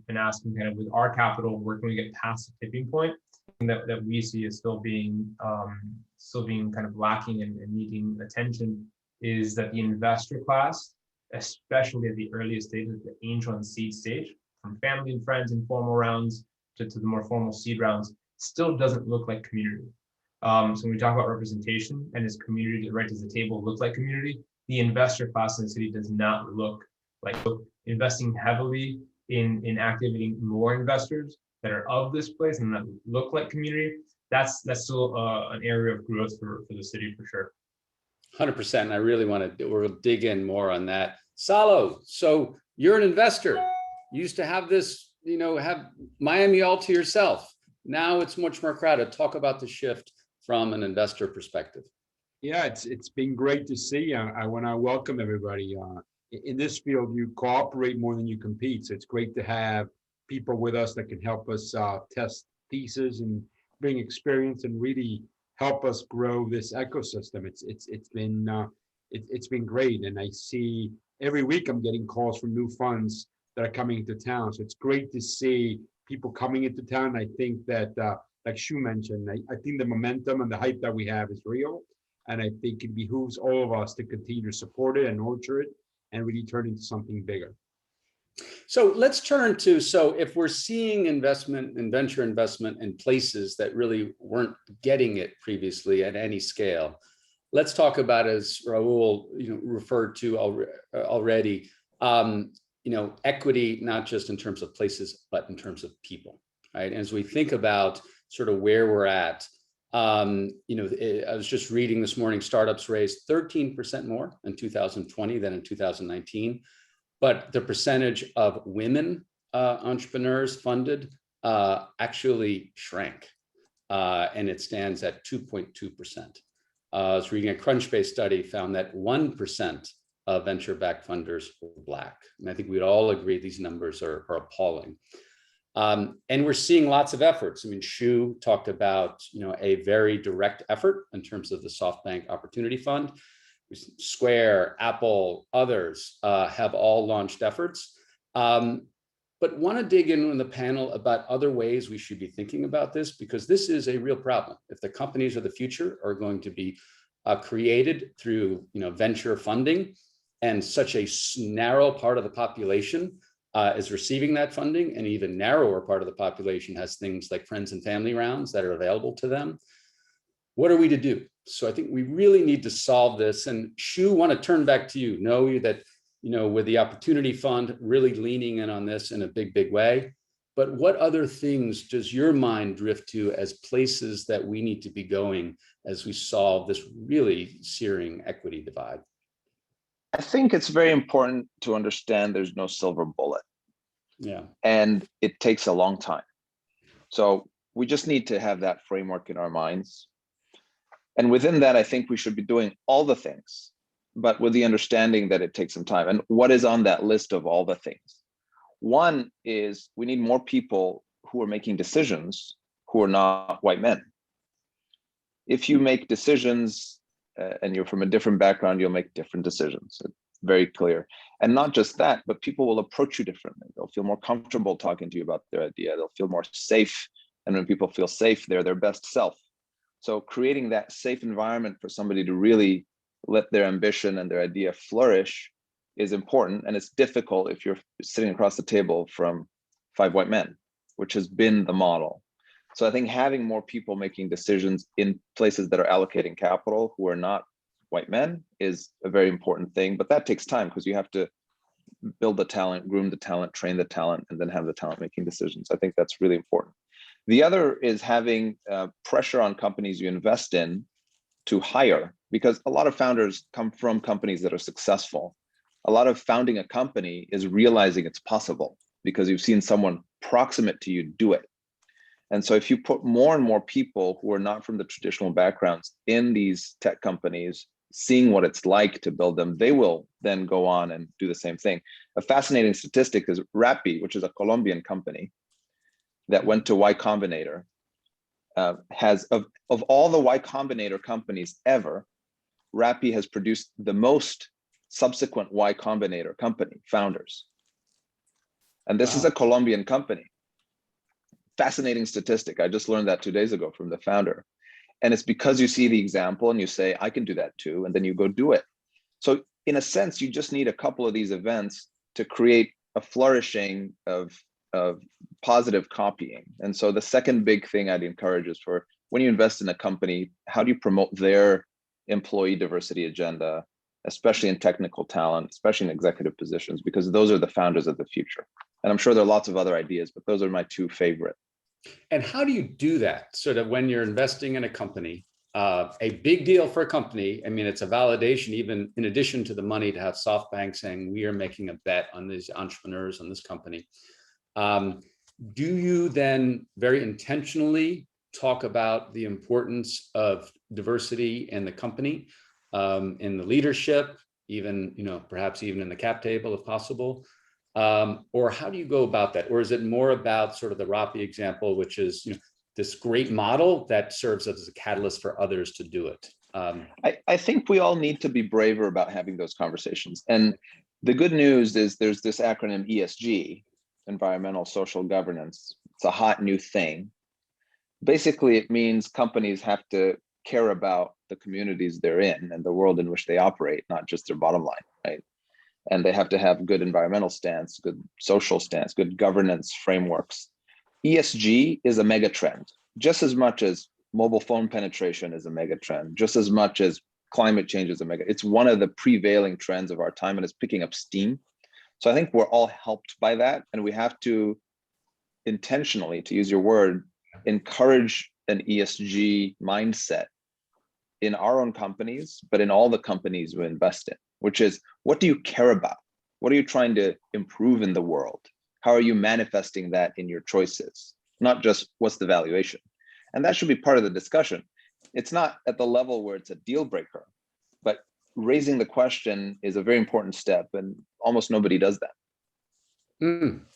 been asking kind of with our capital, where can we get past the tipping point that we see as still being kind of lacking and needing attention, is that the investor class, especially at the earliest stages, the angel and seed stage, from family and friends, informal rounds to the more formal seed rounds, still doesn't look like community. So when we talk about representation and is community, right, does the table look like community? The investor class in the city does not look like. So investing heavily in activating more investors that are of this place and that look like community, that's still an area of growth for the city for sure.
100%. And I really want to, we'll dig in more on that. Salo, so you're an investor. You used to have this, have Miami all to yourself. Now it's much more crowded. Talk about the shift from an investor perspective.
Yeah, it's been great to see. I want to welcome everybody. In this field, you cooperate more than you compete. So it's great to have people with us that can help us test theses and bring experience and really help us grow this ecosystem. It's been great, and I see every week I'm getting calls from new funds that are coming into town. So it's great to see people coming into town. I think that, like Shu mentioned, I think the momentum and the hype that we have is real, and I think it behooves all of us to continue to support it and nurture it and really turn into something bigger.
So let's turn to, so if we're seeing investment and venture investment in places that really weren't getting it previously at any scale, let's talk about, as Raul referred to already, equity, not just in terms of places, but in terms of people, right? As we think about sort of where we're at, I was just reading this morning, startups raised 13% more in 2020 than in 2019. But the percentage of women entrepreneurs funded actually shrank, and it stands at 2.2%. I was reading a Crunchbase study, found that 1% of venture-backed funders were Black. And I think we'd all agree these numbers are appalling. And we're seeing lots of efforts. I mean, Shu talked about a very direct effort in terms of the SoftBank Opportunity Fund. Square, Apple, others have all launched efforts. But want to dig in on the panel about other ways we should be thinking about this, because this is a real problem. If the companies of the future are going to be created through venture funding, and such a narrow part of the population is receiving that funding, and even narrower part of the population has things like friends and family rounds that are available to them, what are we to do? So I think we really need to solve this. And Shu, want to turn back to you. Know that, with the Opportunity Fund really leaning in on this in a big, big way. But what other things does your mind drift to as places that we need to be going as we solve this really searing equity divide?
I think it's very important to understand there's no silver bullet.
Yeah.
And it takes a long time. So we just need to have that framework in our minds. And within that, I think we should be doing all the things, but with the understanding that it takes some time. And what is on that list of all the things? One is we need more people who are making decisions who are not white men. If you make decisions and you're from a different background, you'll make different decisions. It's very clear. And not just that, but people will approach you differently. They'll feel more comfortable talking to you about their idea. They'll feel more safe. And when people feel safe, they're their best self. So creating that safe environment for somebody to really let their ambition and their idea flourish is important. And it's difficult if you're sitting across the table from 5 white men, which has been the model. So I think having more people making decisions in places that are allocating capital who are not white men is a very important thing. But that takes time because you have to build the talent, groom the talent, train the talent, and then have the talent making decisions. I think that's really important. The other is having pressure on companies you invest in to hire, because a lot of founders come from companies that are successful. A lot of founding a company is realizing it's possible because you've seen someone proximate to you do it. And so if you put more and more people who are not from the traditional backgrounds in these tech companies, seeing what it's like to build them, they will then go on and do the same thing. A fascinating statistic is Rappi, which is a Colombian company that went to Y Combinator, has, of all the Y Combinator companies ever, Rappi has produced the most subsequent Y Combinator company founders. And this is a Colombian company. Fascinating statistic. I just learned that 2 days ago from the founder. And it's because you see the example and you say, I can do that too, and then you go do it. So in a sense, you just need a couple of these events to create a flourishing of positive copying. And so the second big thing I'd encourage is, for when you invest in a company, how do you promote their employee diversity agenda, especially in technical talent, especially in executive positions, because those are the founders of the future. And I'm sure there are lots of other ideas, but those are my two favorite.
And how do you do that? Sort of when you're investing in a company, a big deal for a company. I mean, it's a validation, even in addition to the money, to have SoftBank saying, we are making a bet on these entrepreneurs, on this company. Do you then very intentionally talk about the importance of diversity in the company, in the leadership, even, perhaps even in the cap table if possible? Or how do you go about that? Or is it more about sort of the Rappi example, which is this great model that serves as a catalyst for others to do it?
I think we all need to be braver about having those conversations. And the good news is there's this acronym ESG, environmental social governance. It's a hot new thing. Basically, it means companies have to care about the communities they're in and the world in which they operate, not just their bottom line, right? And they have to have good environmental stance, good social stance, good governance frameworks. ESG is a mega trend, just as much as mobile phone penetration is a mega trend, just as much as climate change is a mega. It's one of the prevailing trends of our time, and it's picking up steam. So I think we're all helped by that, and we have to intentionally, to use your word, encourage an ESG mindset in our own companies, but in all the companies we invest in, which is, what do you care about? What are you trying to improve in the world? How are you manifesting that in your choices? Not just what's the valuation. And that should be part of the discussion. It's not at the level where it's a deal breaker, but raising the question is a very important step, and almost nobody does that.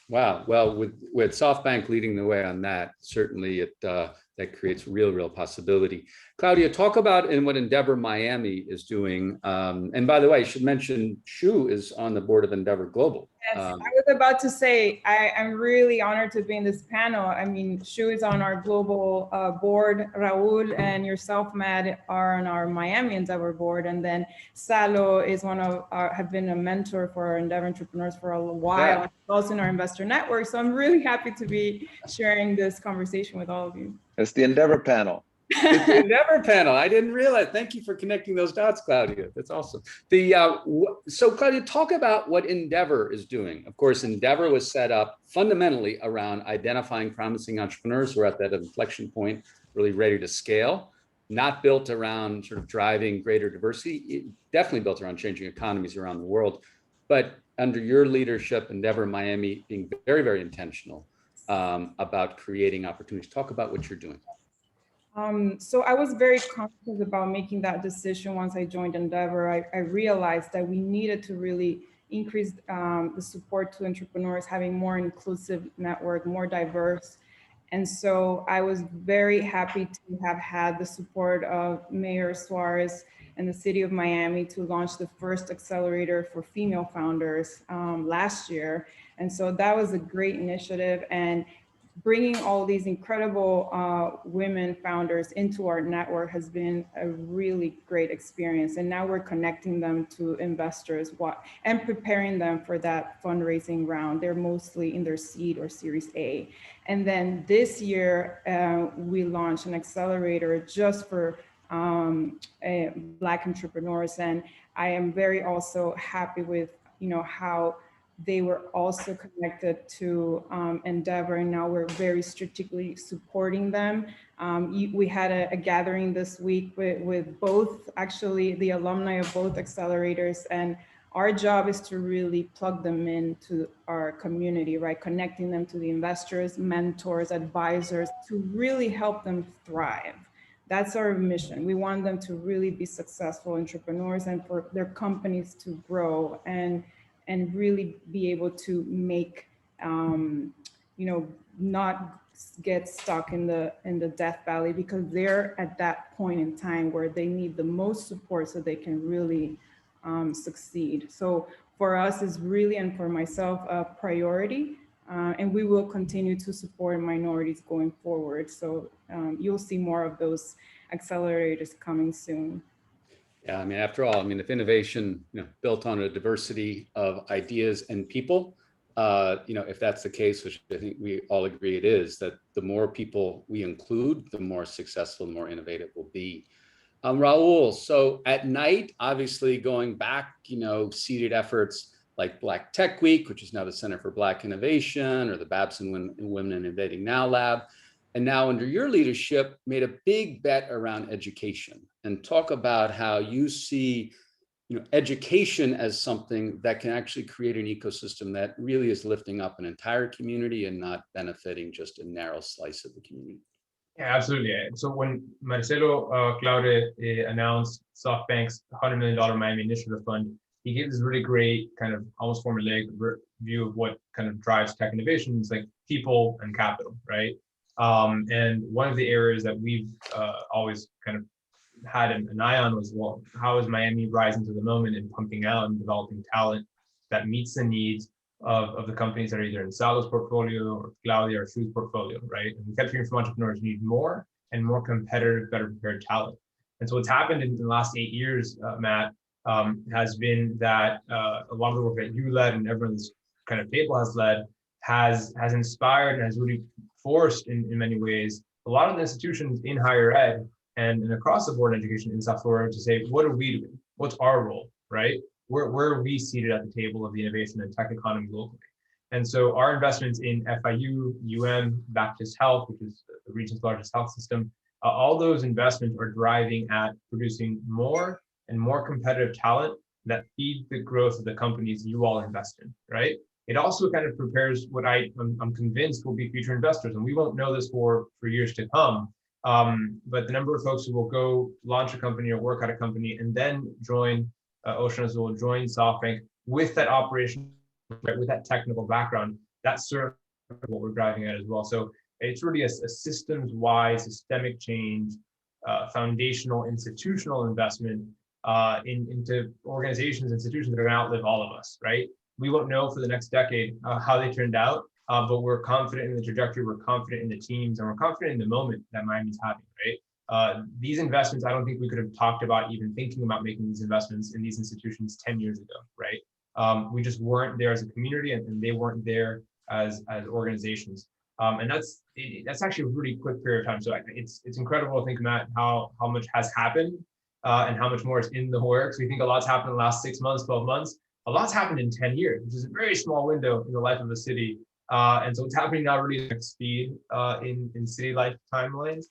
Wow. Well, with SoftBank leading the way on that, certainly that creates real possibility. Claudia, talk about what Endeavor Miami is doing. And by the way, I should mention Shu is on the board of Endeavor Global.
Yes, I was about to say, I'm really honored to be in this panel. I mean, Shu is on our global board. Raul and yourself, Matt, are on our Miami Endeavor board. And then Salo is have been a mentor for our Endeavor entrepreneurs for a while. Yeah. Also in our investor network. So I'm really happy to be sharing this conversation with all of you.
It's the Endeavor panel.
It's the Endeavor panel. I didn't realize. Thank you for connecting those dots, Claudia. That's awesome. So Claudia, talk about what Endeavor is doing. Of course, Endeavor was set up fundamentally around identifying promising entrepreneurs who are at that inflection point, really ready to scale, not built around sort of driving greater diversity, definitely built around changing economies around the world. But under your leadership, Endeavor Miami being very intentional about creating opportunities. Talk about what you're doing.
So I was very conscious about making that decision once I joined Endeavor. I realized that we needed to really increase the support to entrepreneurs, having more inclusive network, more diverse. And so I was very happy to have had the support of Mayor Suarez and the city of Miami to launch the first accelerator for female founders last year. And so that was a great initiative. And bringing all these incredible women founders into our network has been a really great experience. And now we're connecting them to investors and preparing them for that fundraising round. They're mostly in their seed or Series A. And then this year, we launched an accelerator just for Black entrepreneurs. And I am very also happy with, how they were also connected to Endeavor, and now we're very strategically supporting them. We had a gathering this week with both, actually, the alumni of both accelerators and our job is to really plug them into our community, right? Connecting them to the investors, mentors, advisors, to really help them thrive. That's our mission. We want them to really be successful entrepreneurs and for their companies to grow and really be able to make, not get stuck in the death valley, because they're at that point in time where they need the most support so they can really succeed. So for us, is really, and for myself, a priority. And we will continue to support minorities going forward. So you'll see more of those accelerators coming soon.
Yeah, I mean, after all, I mean, if innovation, built on a diversity of ideas and people, if that's the case, which I think we all agree it is, that the more people we include, the more successful, the more innovative we'll be. Raul, so at night, obviously going back, seeded efforts like Black Tech Week, which is now the Center for Black Innovation, or the Babson Women Innovating Now Lab, and now under your leadership, made a big bet around education, and talk about how you see education as something that can actually create an ecosystem that really is lifting up an entire community and not benefiting just a narrow slice of the community.
Yeah, absolutely. So when Marcelo Claudia announced SoftBank's $100 million Miami Initiative Fund, he gave this really great kind of almost formulaic view of what kind of drives tech innovations, like people and capital, right? And one of the areas that we've always kind of had an eye on was, well, how is Miami rising to the moment and pumping out and developing talent that meets the needs of the companies that are either in Salo's portfolio or Claudia or Shu's portfolio, right? And we kept hearing from entrepreneurs need more and more competitive, better prepared talent. And so what's happened in the last 8 years, Matt, has been that a lot of the work that you led and everyone's kind of table has led has inspired and has really forced in many ways a lot of the institutions in higher ed and across the board education in South Florida to say, what are we doing? What's our role, right? Where are we seated at the table of the innovation and tech economy locally? And so our investments in FIU, Baptist Health, which is the region's largest health system, all those investments are driving at producing more and more competitive talent that feed the growth of the companies you all invest in, right? It also kind of prepares what I'm convinced will be future investors, and we won't know this for years to come. But the number of folks who will go launch a company or work at a company and then join Ocean Azul, join SoftBank with that operation, right, with that technical background, that's sort of what we're driving at as well. So it's really a systems-wide, systemic change, foundational, institutional investment into organizations, institutions that are going to outlive all of us, right? We won't know for the next decade how they turned out, but we're confident in the trajectory, we're confident in the teams, and we're confident in the moment that Miami's having, right? These investments, I don't think we could have talked about even thinking about making these investments in these institutions 10 years ago, right? We just weren't there as a community, and they weren't there as organizations. And that's actually a really quick period of time. So it's incredible to think, Matt, how much has happened and how much more is in the works. We think a lot's happened in the last 6 months, 12 months. A lot's happened in 10 years, which is a very small window in the life of a city. And so it's happening now really at speed in city life timelines.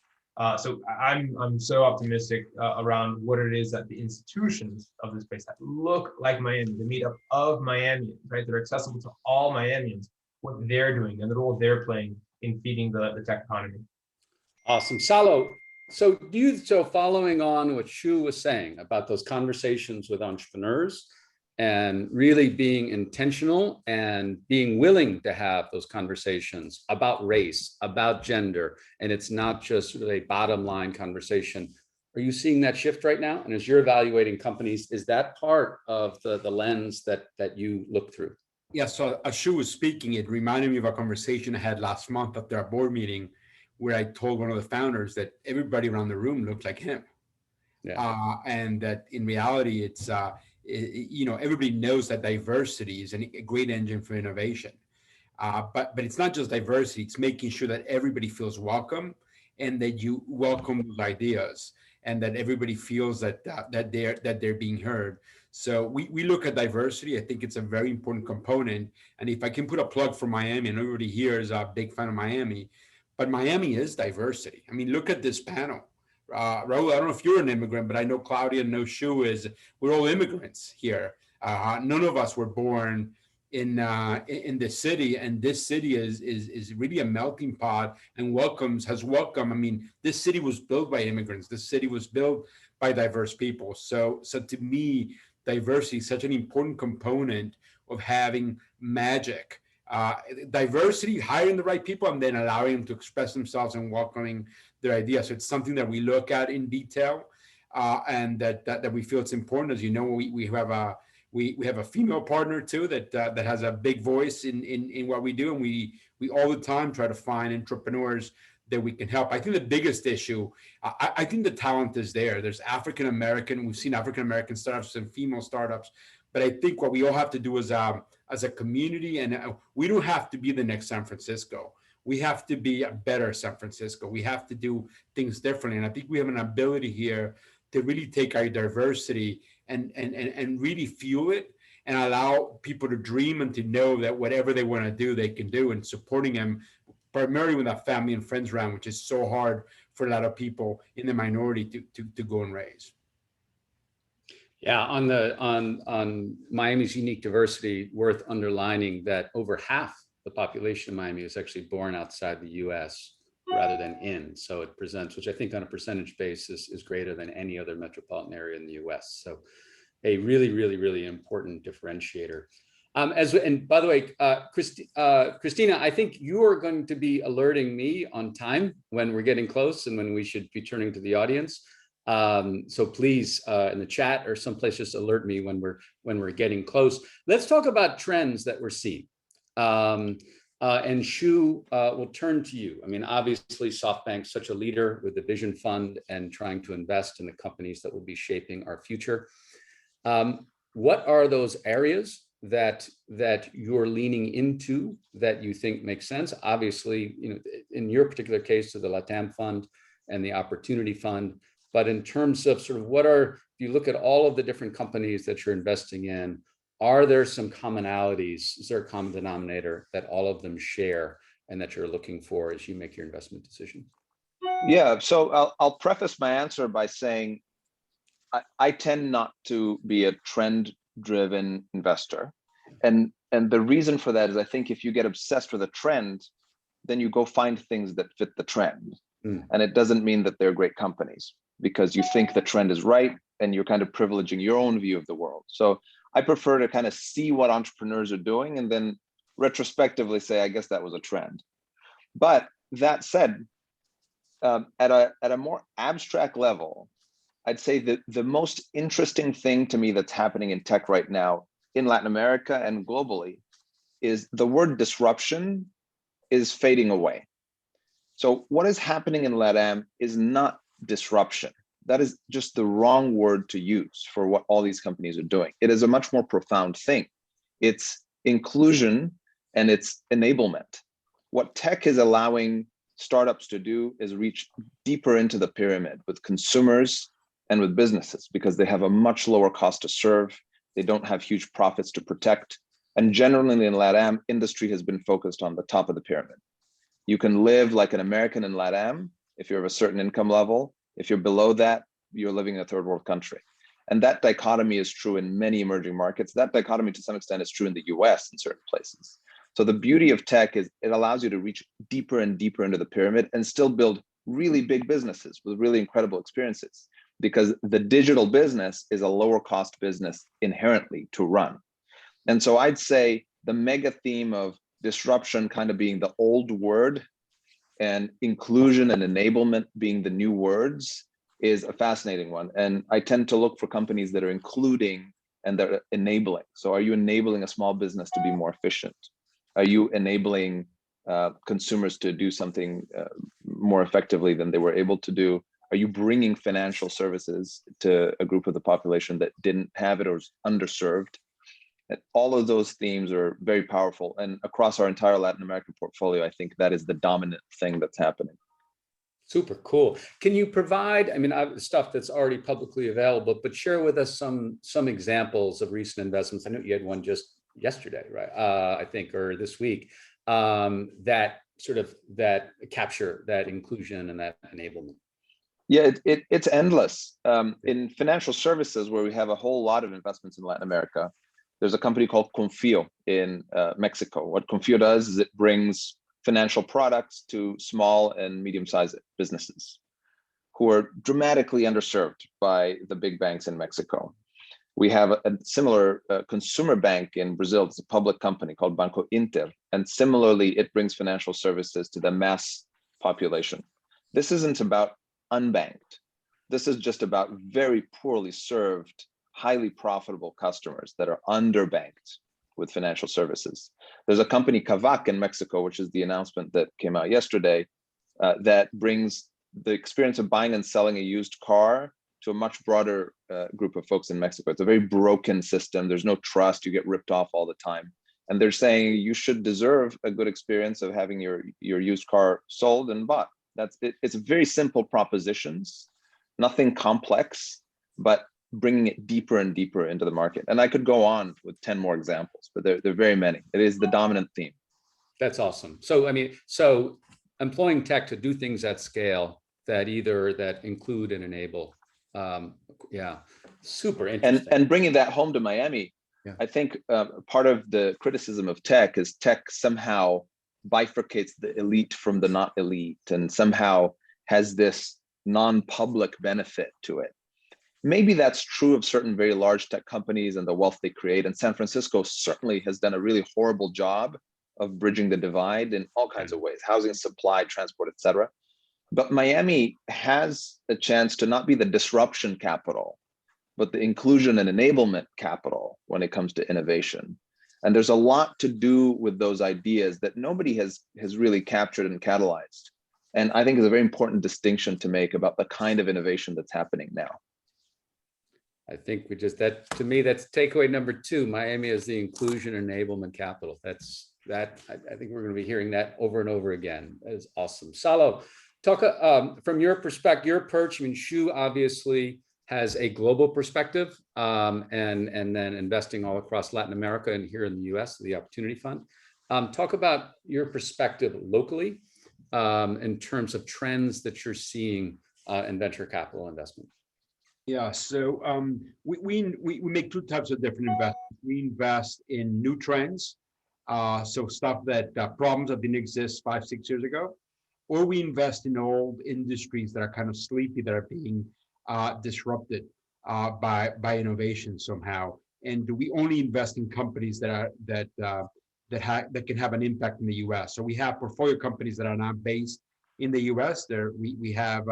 So I'm so optimistic around what it is that the institutions of this place that look like Miami, the meetup of Miamians, right? They're accessible to all Miamians, what they're doing and the role they're playing in feeding the tech economy.
Awesome. Salo, so following on what Shu was saying about those conversations with entrepreneurs and really being intentional and being willing to have those conversations about race, about gender, and it's not just really a bottom line conversation. Are you seeing that shift right now? And as you're evaluating companies, is that part of the lens that you look through?
Yeah, so as Shu was speaking, it reminded me of a conversation I had last month after our board meeting where I told one of the founders that everybody around the room looked like him. Yeah. And that in reality, it's, everybody knows that diversity is a great engine for innovation. But it's not just diversity, it's making sure that everybody feels welcome and that you welcome those ideas and that everybody feels that they're being heard. So we look at diversity. I think it's a very important component. And if I can put a plug for Miami, and everybody here is a big fan of Miami, but Miami is diversity. I mean, look at this panel. Raul, I don't know if you're an immigrant, but I know Claudia and Shu is. We're all immigrants here. None of us were born in this city, and this city is really a melting pot and has welcomed. I mean, this city was built by immigrants. This city was built by diverse people. So to me, diversity is such an important component of having magic. Diversity, hiring the right people, and then allowing them to express themselves and welcoming their ideas. So it's something that we look at in detail, and that we feel it's important. As you know, we have a female partner too that has a big voice in what we do, and we all the time try to find entrepreneurs that we can help. I think the biggest issue, I think the talent is there. There's African American. We've seen African American startups and female startups, but I think what we all have to do as a community, and we don't have to be the next San Francisco. We have to be a better San Francisco. We have to do things differently, and I think we have an ability here to really take our diversity and really fuel it and allow people to dream and to know that whatever they want to do, they can do, and supporting them primarily with that family and friends around, which is so hard for a lot of people in the minority to go and raise.
Yeah, on Miami's unique diversity, worth underlining that over half the population of Miami is actually born outside the US rather than in. So it presents, which I think on a percentage basis is greater than any other metropolitan area in the US. So a really, really, really important differentiator. And by the way, Christina, I think you are going to be alerting me on time when we're getting close and when we should be turning to the audience. So please, in the chat or someplace, just alert me when we're getting close. Let's talk about trends that we're seeing. And Shu, we'll turn to you. I mean, obviously, SoftBank's such a leader with the Vision Fund and trying to invest in the companies that will be shaping our future. What are those areas that you're leaning into that you think makes sense? Obviously, you know, in your particular case, to the LATAM Fund and the Opportunity Fund. But in terms of sort of if you look at all of the different companies that you're investing in, are there some commonalities? Is there a common denominator that all of them share and that you're looking for as you make your investment decision?
Yeah, so I'll preface my answer by saying I tend not to be a trend-driven investor. And the reason for that is I think if you get obsessed with a trend, then you go find things that fit the trend. And it doesn't mean that they're great companies, because you think the trend is right and you're kind of privileging your own view of the world. So I prefer to kind of see what entrepreneurs are doing and then retrospectively say, I guess that was a trend. But that said, at a more abstract level, I'd say that the most interesting thing to me that's happening in tech right now in Latin America and globally is the word disruption is fading away. So what is happening in LATAM is not disruption. That is just the wrong word to use for what all these companies are doing. It is a much more profound thing. It's inclusion and it's enablement. What tech is allowing startups to do is reach deeper into the pyramid with consumers and with businesses, because they have a much lower cost to serve. They don't have huge profits to protect. And generally in LATAM, industry has been focused on the top of the pyramid. You can live like an American in LATAM if you're of a certain income level. If you're below that, you're living in a third world country. And that dichotomy is true in many emerging markets. That dichotomy to some extent is true in the US in certain places. So the beauty of tech is it allows you to reach deeper and deeper into the pyramid and still build really big businesses with really incredible experiences, because the digital business is a lower cost business inherently to run. And so I'd say the mega theme of disruption kind of being the old word and inclusion and enablement being the new words is a fascinating one. And I tend to look for companies that are including and that are enabling. So are you enabling a small business to be more efficient? Are you enabling consumers to do something more effectively than they were able to do? Are you bringing financial services to a group of the population that didn't have it or was underserved? And all of those themes are very powerful. And across our entire Latin American portfolio, I think that is the dominant thing that's happening.
Super cool. Can you provide, I mean, stuff that's already publicly available, but share with us some examples of recent investments. I know you had one just yesterday, right? I think, or this week, that capture that inclusion and that enablement.
Yeah, it's endless. In financial services, where we have a whole lot of investments in Latin America, There's a company called Confio in Mexico. What Confio does is it brings financial products to small and medium-sized businesses who are dramatically underserved by the big banks in Mexico. We have a similar consumer bank in Brazil. It's a public company called Banco Inter. And similarly, it brings financial services to the mass population. This isn't about unbanked. This is just about very poorly served, highly profitable customers that are underbanked with financial services. There's a company, Kavak, in Mexico, which is the announcement that came out yesterday, that brings the experience of buying and selling a used car to a much broader group of folks in Mexico. It's a very broken system. There's no trust. You get ripped off all the time. And they're saying you should deserve a good experience of having your used car sold and bought. That's it. It's very simple propositions, nothing complex, but bringing it deeper and deeper into the market. And I could go on with 10 more examples, but there are very many. It is the dominant theme.
That's awesome. So, I mean, so employing tech to do things at scale that include and enable. Yeah, super interesting.
And bringing that home to Miami, yeah. I think part of the criticism of tech is tech somehow bifurcates the elite from the not elite and somehow has this non-public benefit to it. Maybe that's true of certain very large tech companies and the wealth they create. And San Francisco certainly has done a really horrible job of bridging the divide in all kinds of ways, housing, supply, transport, et cetera. But Miami has a chance to not be the disruption capital, but the inclusion and enablement capital when it comes to innovation. And there's a lot to do with those ideas that nobody has really captured and catalyzed. And I think is a very important distinction to make about the kind of innovation that's happening now.
I think to me, that's takeaway number 2. Miami is the inclusion and enablement capital. I think we're going to be hearing that over and over again. That is awesome. Salo, talk from your perspective, your approach. I mean, Shu obviously has a global perspective, and then investing all across Latin America and here in the US, the Opportunity Fund. Talk about your perspective locally in terms of trends that you're seeing in venture capital investment.
Yeah, so we make 2 types of different investments. We invest in new trends, so stuff that problems that didn't exist 5, 6 years ago, or we invest in old industries that are kind of sleepy, that are being disrupted by innovation somehow. And we only invest in companies that can have an impact in the U.S. So we have portfolio companies that are not based in the U.S. We have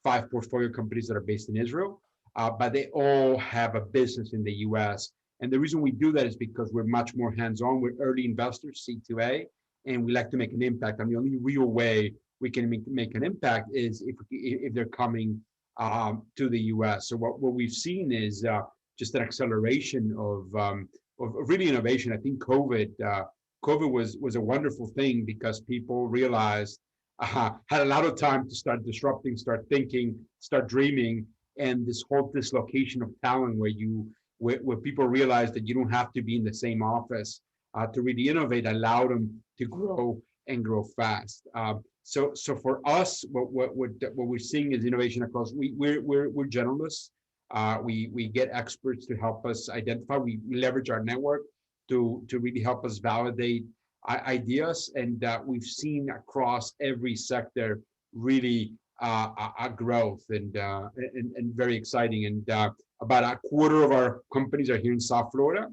5 portfolio companies that are based in Israel, but they all have a business in the US. And the reason we do that is because we're much more hands-on. We're early investors, C2A, and we like to make an impact. And the only real way we can make an impact is if they're coming to the US. So what we've seen is just an acceleration of really innovation. I think COVID was a wonderful thing because people realized had a lot of time to start disrupting, start thinking, start dreaming, and this whole dislocation of talent where people realize that you don't have to be in the same office to really innovate, allow them to grow and grow fast. So for us, what we're seeing is innovation across. We're generalists. We get experts to help us identify. We leverage our network to really help us validate ideas, and we've seen across every sector really a growth and very exciting. And about a quarter of our companies are here in South Florida,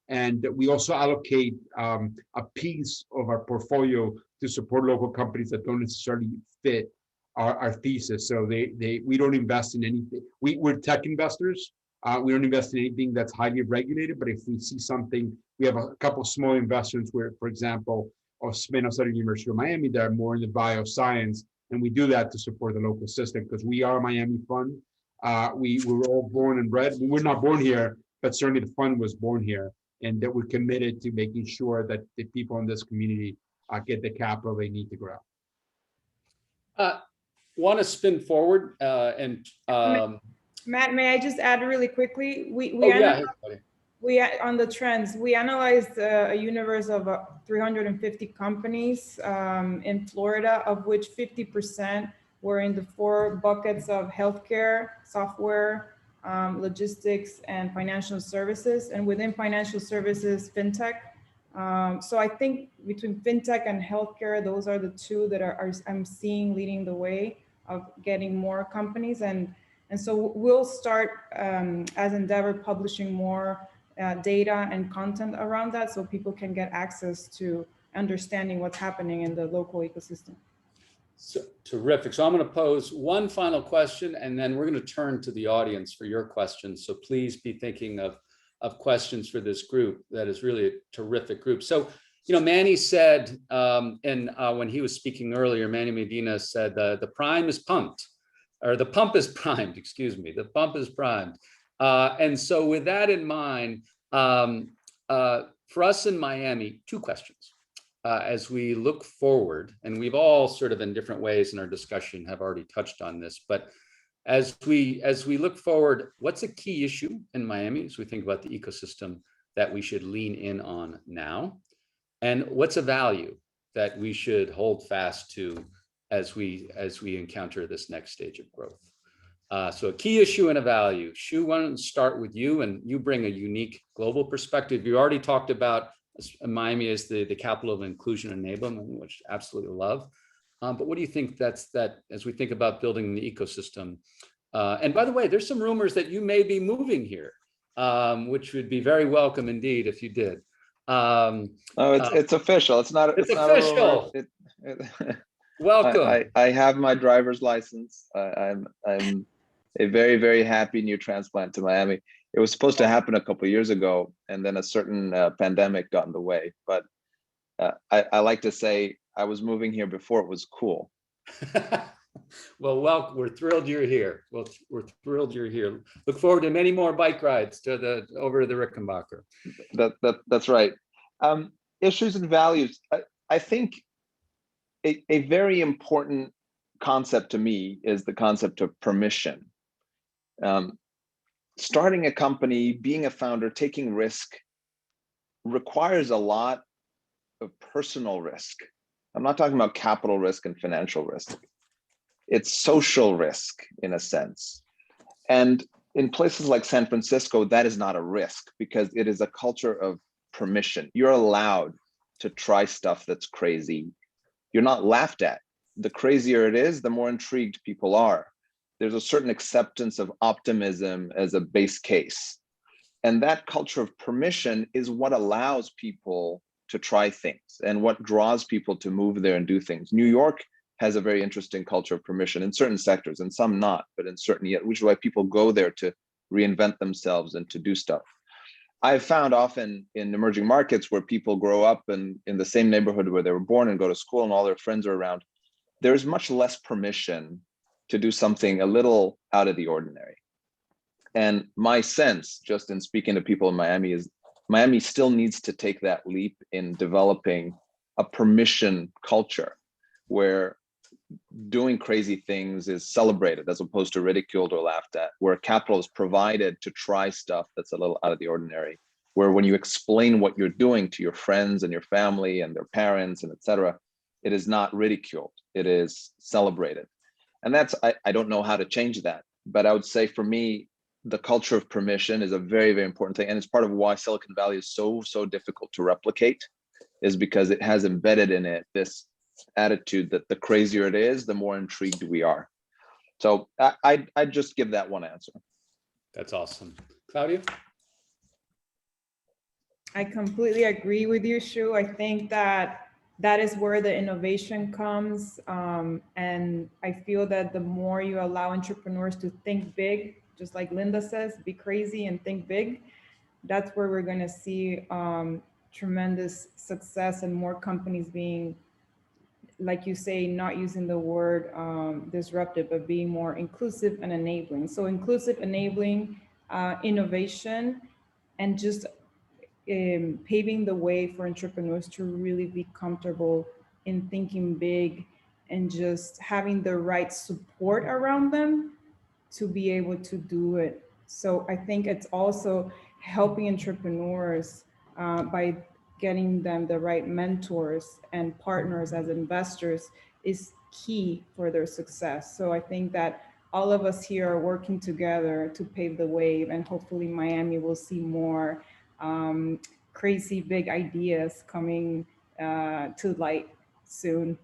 and we also allocate a piece of our portfolio to support local companies that don't necessarily fit our thesis. So we don't invest in anything. We're tech investors. We don't invest in anything that's highly regulated, but if we see something, we have a couple of small investments where, for example, of Spin-off at the University of Miami that are more in the bioscience, and we do that to support the local system because we are a Miami fund. We were all born and bred. We're not born here, but certainly the fund was born here, and that we're committed to making sure that the people in this community get the capital they need to grow.
Want to spin forward
Matt, may I just add really quickly? We on the trends, we analyzed a universe of 350 companies in Florida, of which 50% were in the 4 buckets of healthcare, software, logistics and financial services, and within financial services, fintech. So I think between fintech and healthcare, those are the two that I'm seeing leading the way of getting more companies. And so we'll start as Endeavor publishing more data and content around that so people can get access to understanding what's happening in the local ecosystem.
So, terrific. So I'm going to pose one final question, and then we're going to turn to the audience for your questions. So please be thinking of questions for this group. That is really a terrific group. So, you know, Manny said, when he was speaking earlier, Manny Medina said the prime is pumped, or the pump is primed, excuse me, the pump is primed. And so with that in mind, for us in Miami, two questions. As we look forward, and we've all sort of in different ways in our discussion have already touched on this, but as we look forward, what's a key issue in Miami as we think about the ecosystem that we should lean in on now? And what's a value that we should hold fast to as we encounter this next stage of growth? So a key issue and a value. Shu, why don't we start with you, and you bring a unique global perspective. You already talked about Miami as the capital of inclusion and enablement, which I absolutely love. But what do you think that as we think about building the ecosystem? And by the way, there's some rumors that you may be moving here, which would be very welcome indeed if you did.
It's official. It's
official. Welcome.
I have my driver's license. I'm a very, very happy new transplant to Miami. It was supposed to happen a couple of years ago, and then a certain pandemic got in the way. But I like to say I was moving here before it was cool.
Well, we're thrilled you're here. Well, we're thrilled you're here. Look forward to many more bike rides over to the Rickenbacker.
That's right. Issues and values. I think a very important concept to me is the concept of permission. Starting a company, being a founder, taking risk requires a lot of personal risk. I'm not talking about capital risk and financial risk. It's social risk in a sense. And in places like San Francisco, that is not a risk because it is a culture of permission. You're allowed to try stuff that's crazy. You're not laughed at. The crazier it is, the more intrigued people are. There's a certain acceptance of optimism as a base case. And that culture of permission is what allows people to try things and what draws people to move there and do things. New York has a very interesting culture of permission in certain sectors and some not, but in certain, which is why people go there to reinvent themselves and to do stuff. I've found often in emerging markets where people grow up in the same neighborhood where they were born and go to school and all their friends are around, there's much less permission to do something a little out of the ordinary. And my sense, just in speaking to people in Miami, is Miami still needs to take that leap in developing a permission culture where doing crazy things is celebrated as opposed to ridiculed or laughed at, where capital is provided to try stuff that's a little out of the ordinary, where when you explain what you're doing to your friends and your family and their parents and et cetera, it is not ridiculed, it is celebrated. And that's, I don't know how to change that, but I would say for me, the culture of permission is a very, very important thing. And it's part of why Silicon Valley is so difficult to replicate, is because it has embedded in it this attitude that the crazier it is, the more intrigued we are. So I'd just give that one answer.
That's awesome. Claudia?
I completely agree with you, Shu. I think that is where the innovation comes. And I feel that the more you allow entrepreneurs to think big, just like Linda says, be crazy and think big, that's where we're going to see tremendous success and more companies being, like you say, not using the word disruptive, but being more inclusive and enabling. So inclusive, enabling, innovation, and just paving the way for entrepreneurs to really be comfortable in thinking big and just having the right support around them to be able to do it. So I think it's also helping entrepreneurs by getting them the right mentors and partners as investors is key for their success. So I think that all of us here are working together to pave the way, and hopefully Miami will see more crazy big ideas coming to light soon.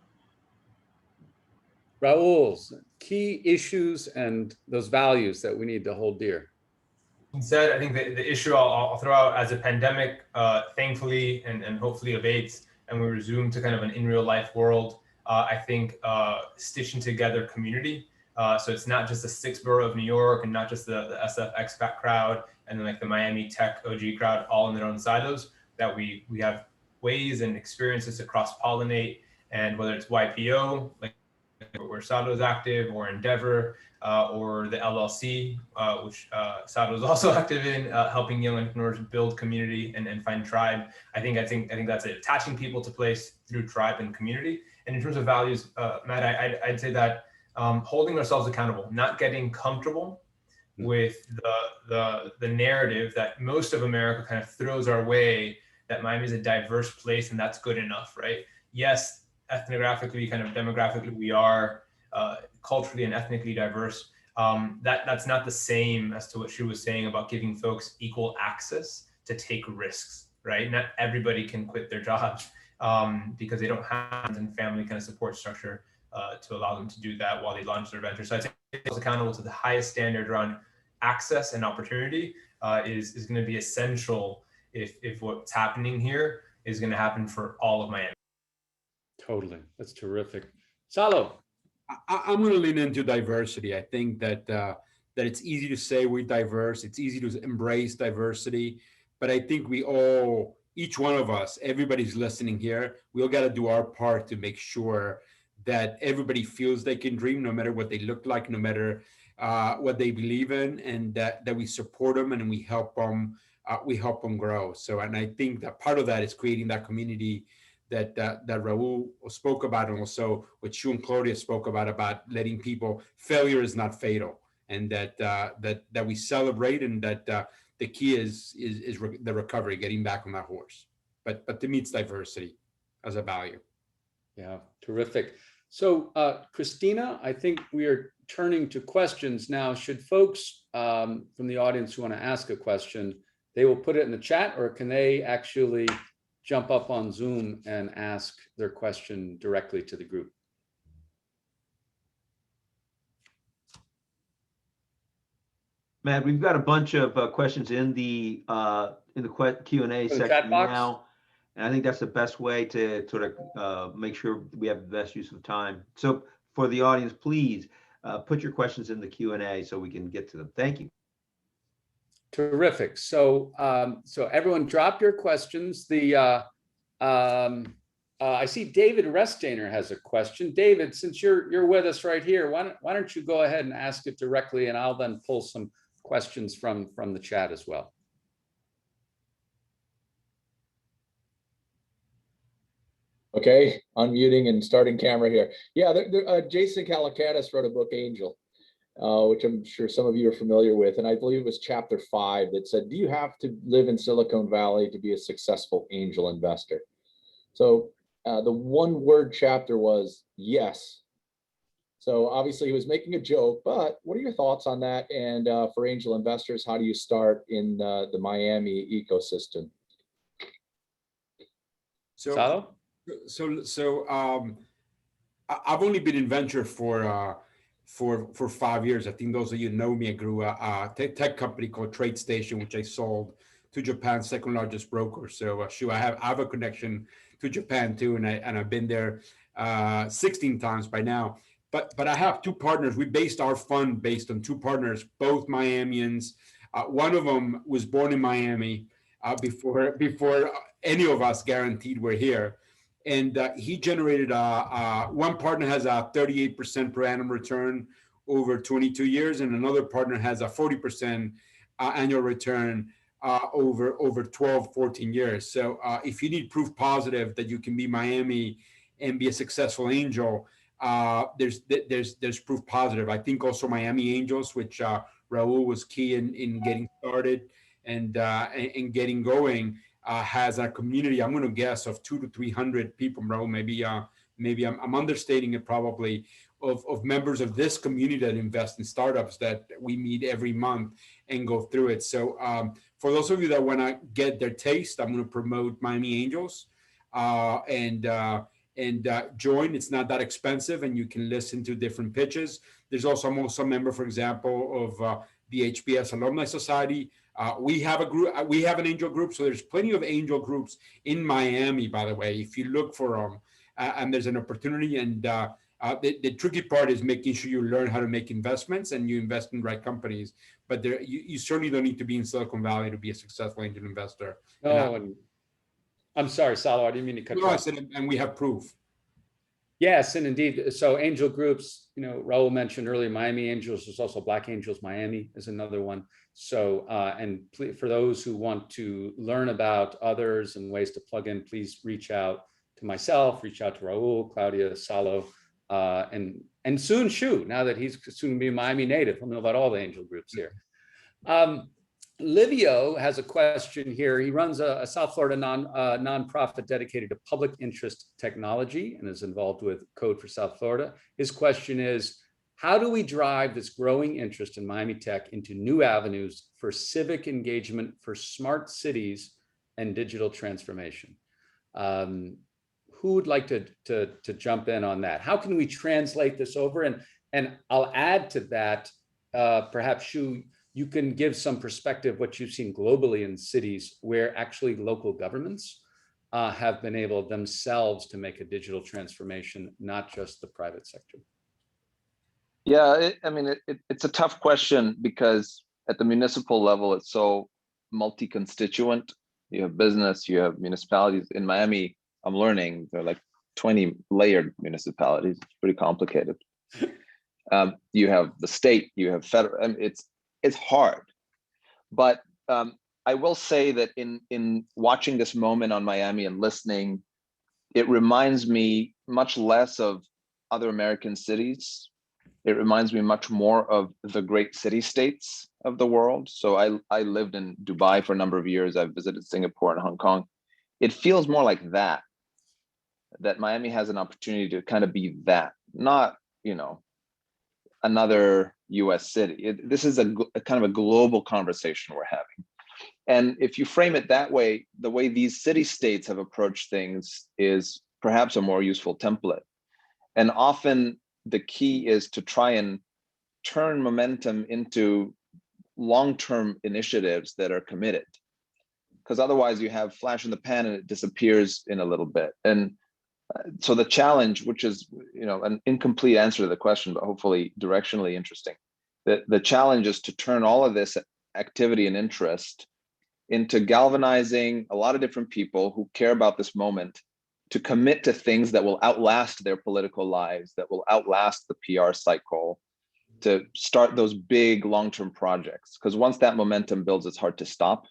Raul's key issues and those values that we need to hold dear.
Instead, I think the issue I'll throw out as a pandemic, thankfully and hopefully abates, and we resume to kind of an in real life world. I think stitching together community. So it's not just the 6th borough of New York and not just the SF expat crowd and then like the Miami tech OG crowd all in their own silos, that we have ways and experiences to cross pollinate, and whether it's YPO, like where Salo is active, or Endeavor, or the LLC, which Salo is also active in, helping young entrepreneurs build community and find tribe. I think that's it. Attaching people to place through tribe and community. And in terms of values, Matt, I'd say that holding ourselves accountable, not getting comfortable with the narrative that most of America kind of throws our way, that Miami is a diverse place and that's good enough, right? Yes, ethnographically, kind of demographically, we are culturally and ethnically diverse. That's not the same as to what she was saying about giving folks equal access to take risks, right? Not everybody can quit their jobs because they don't have a family kind of support structure to allow them to do that while they launch their venture. So I think it's accountable to the highest standard around access and opportunity is going to be essential if what's happening here is going to happen for all of Miami.
Totally. That's terrific. Salo.
I'm going to lean into diversity. I think that that it's easy to say we're diverse. It's easy to embrace diversity, but I think we all, each one of us, everybody's listening here, we all got to do our part to make sure that everybody feels they can dream, no matter what they look like, no matter what they believe in, and that we support them and we help them grow. So, and I think that part of that is creating that community that Raul spoke about, and also what you and Claudia spoke about letting people, failure is not fatal, and that we celebrate, and that the key is the recovery, getting back on that horse. But to me, it's diversity as a value.
Yeah, terrific. So Christina, I think we are turning to questions now. Should folks from the audience who want to ask a question, they will put it in the chat, or can they actually jump up on Zoom and ask their question directly to the group?
Matt, we've got a bunch of questions in the Q&A section now, and I think that's the best way to sort of make sure we have the best use of time. So for the audience, please put your questions in the Q&A so we can get to them. Thank you.
Terrific. So so everyone drop your questions. I see David Restainer has a question. David, since you're with us right here, why don't you go ahead and ask it directly, and I'll then pull some questions from the chat as well.
Okay, unmuting and starting camera here. Yeah, Jason Calacanis wrote a book, Angel, which I'm sure some of you are familiar with. And I believe it was chapter 5 that said, do you have to live in Silicon Valley to be a successful angel investor? So the one word chapter was yes. So obviously he was making a joke, but what are your thoughts on that? And for angel investors, how do you start in the Miami ecosystem?
Salo?
So I've only been in venture for 5 years. I think those of you know me, I grew a tech company called TradeStation, which I sold to Japan's second largest broker. So sure, I have a connection to Japan too, and I've been there 16 times by now. But I have two partners. We based our fund based on two partners, both Miamians. One of them was born in Miami before any of us guaranteed we're here. And he generated one partner has a 38% per annum return over 22 years, and another partner has a 40% annual return over 12, 14 years. So if you need proof positive that you can be Miami and be a successful angel, there's proof positive. I think also Miami Angels, which Raul was key in getting started and getting going, has a community, I'm going to guess, of 200 to 300 people, Raul. Maybe I'm understating it probably, of members of this community that invest in startups that we meet every month and go through it. So for those of you that want to get their taste, I'm going to promote Miami Angels and join. It's not that expensive, and you can listen to different pitches. There's also, I'm also a member, for example, of the HBS Alumni Society. We have a group. We have an angel group. So there's plenty of angel groups in Miami, by the way, if you look for them. And there's an opportunity. And the tricky part is making sure you learn how to make investments and you invest in the right companies. But you certainly don't need to be in Silicon Valley to be a successful angel investor.
No, and I'm sorry, Salo, I didn't mean to cut you off.
I said, and we have proof.
Yes, and indeed. So angel groups, Raul mentioned earlier, Miami Angels. There's also Black Angels Miami is another one. So, and for those who want to learn about others and ways to plug in, please reach out to myself, reach out to Raul, Claudia, Salo, and soon Shu, now that he's soon to be a Miami native. He'll know about all the angel groups here. Livio has a question here. He runs a South Florida nonprofit dedicated to public interest technology and is involved with Code for South Florida. His question is, how do we drive this growing interest in Miami tech into new avenues for civic engagement for smart cities and digital transformation? Who would like to jump in on that? How can we translate this over? And I'll add to that, perhaps Shu, you can give some perspective what you've seen globally in cities where actually local governments have been able themselves to make a digital transformation, not just the private sector.
Yeah, it's a tough question because at the municipal level, it's so multi-constituent. You have business, you have municipalities. In Miami, I'm learning there are like 20 layered municipalities. It's pretty complicated. You have the state, you have federal. It's hard, but I will say that in watching this moment on Miami and listening, it reminds me much less of other American cities. It reminds me much more of the great city-states of the world. So I lived in Dubai for a number of years. I've visited Singapore and Hong Kong. It feels more like that Miami has an opportunity to kind of be that, not, another US city. This is a kind of a global conversation we're having. And if you frame it that way, the way these city-states have approached things is perhaps a more useful template. And often the key is to try and turn momentum into long-term initiatives that are committed. Because otherwise you have flash in the pan and it disappears in a little bit. And so the challenge, which is an incomplete answer to the question, but hopefully directionally interesting, the challenge is to turn all of this activity and interest into galvanizing a lot of different people who care about this moment to commit to things that will outlast their political lives, that will outlast the PR cycle, to start those big long-term projects. Because once that momentum builds, it's hard to stop.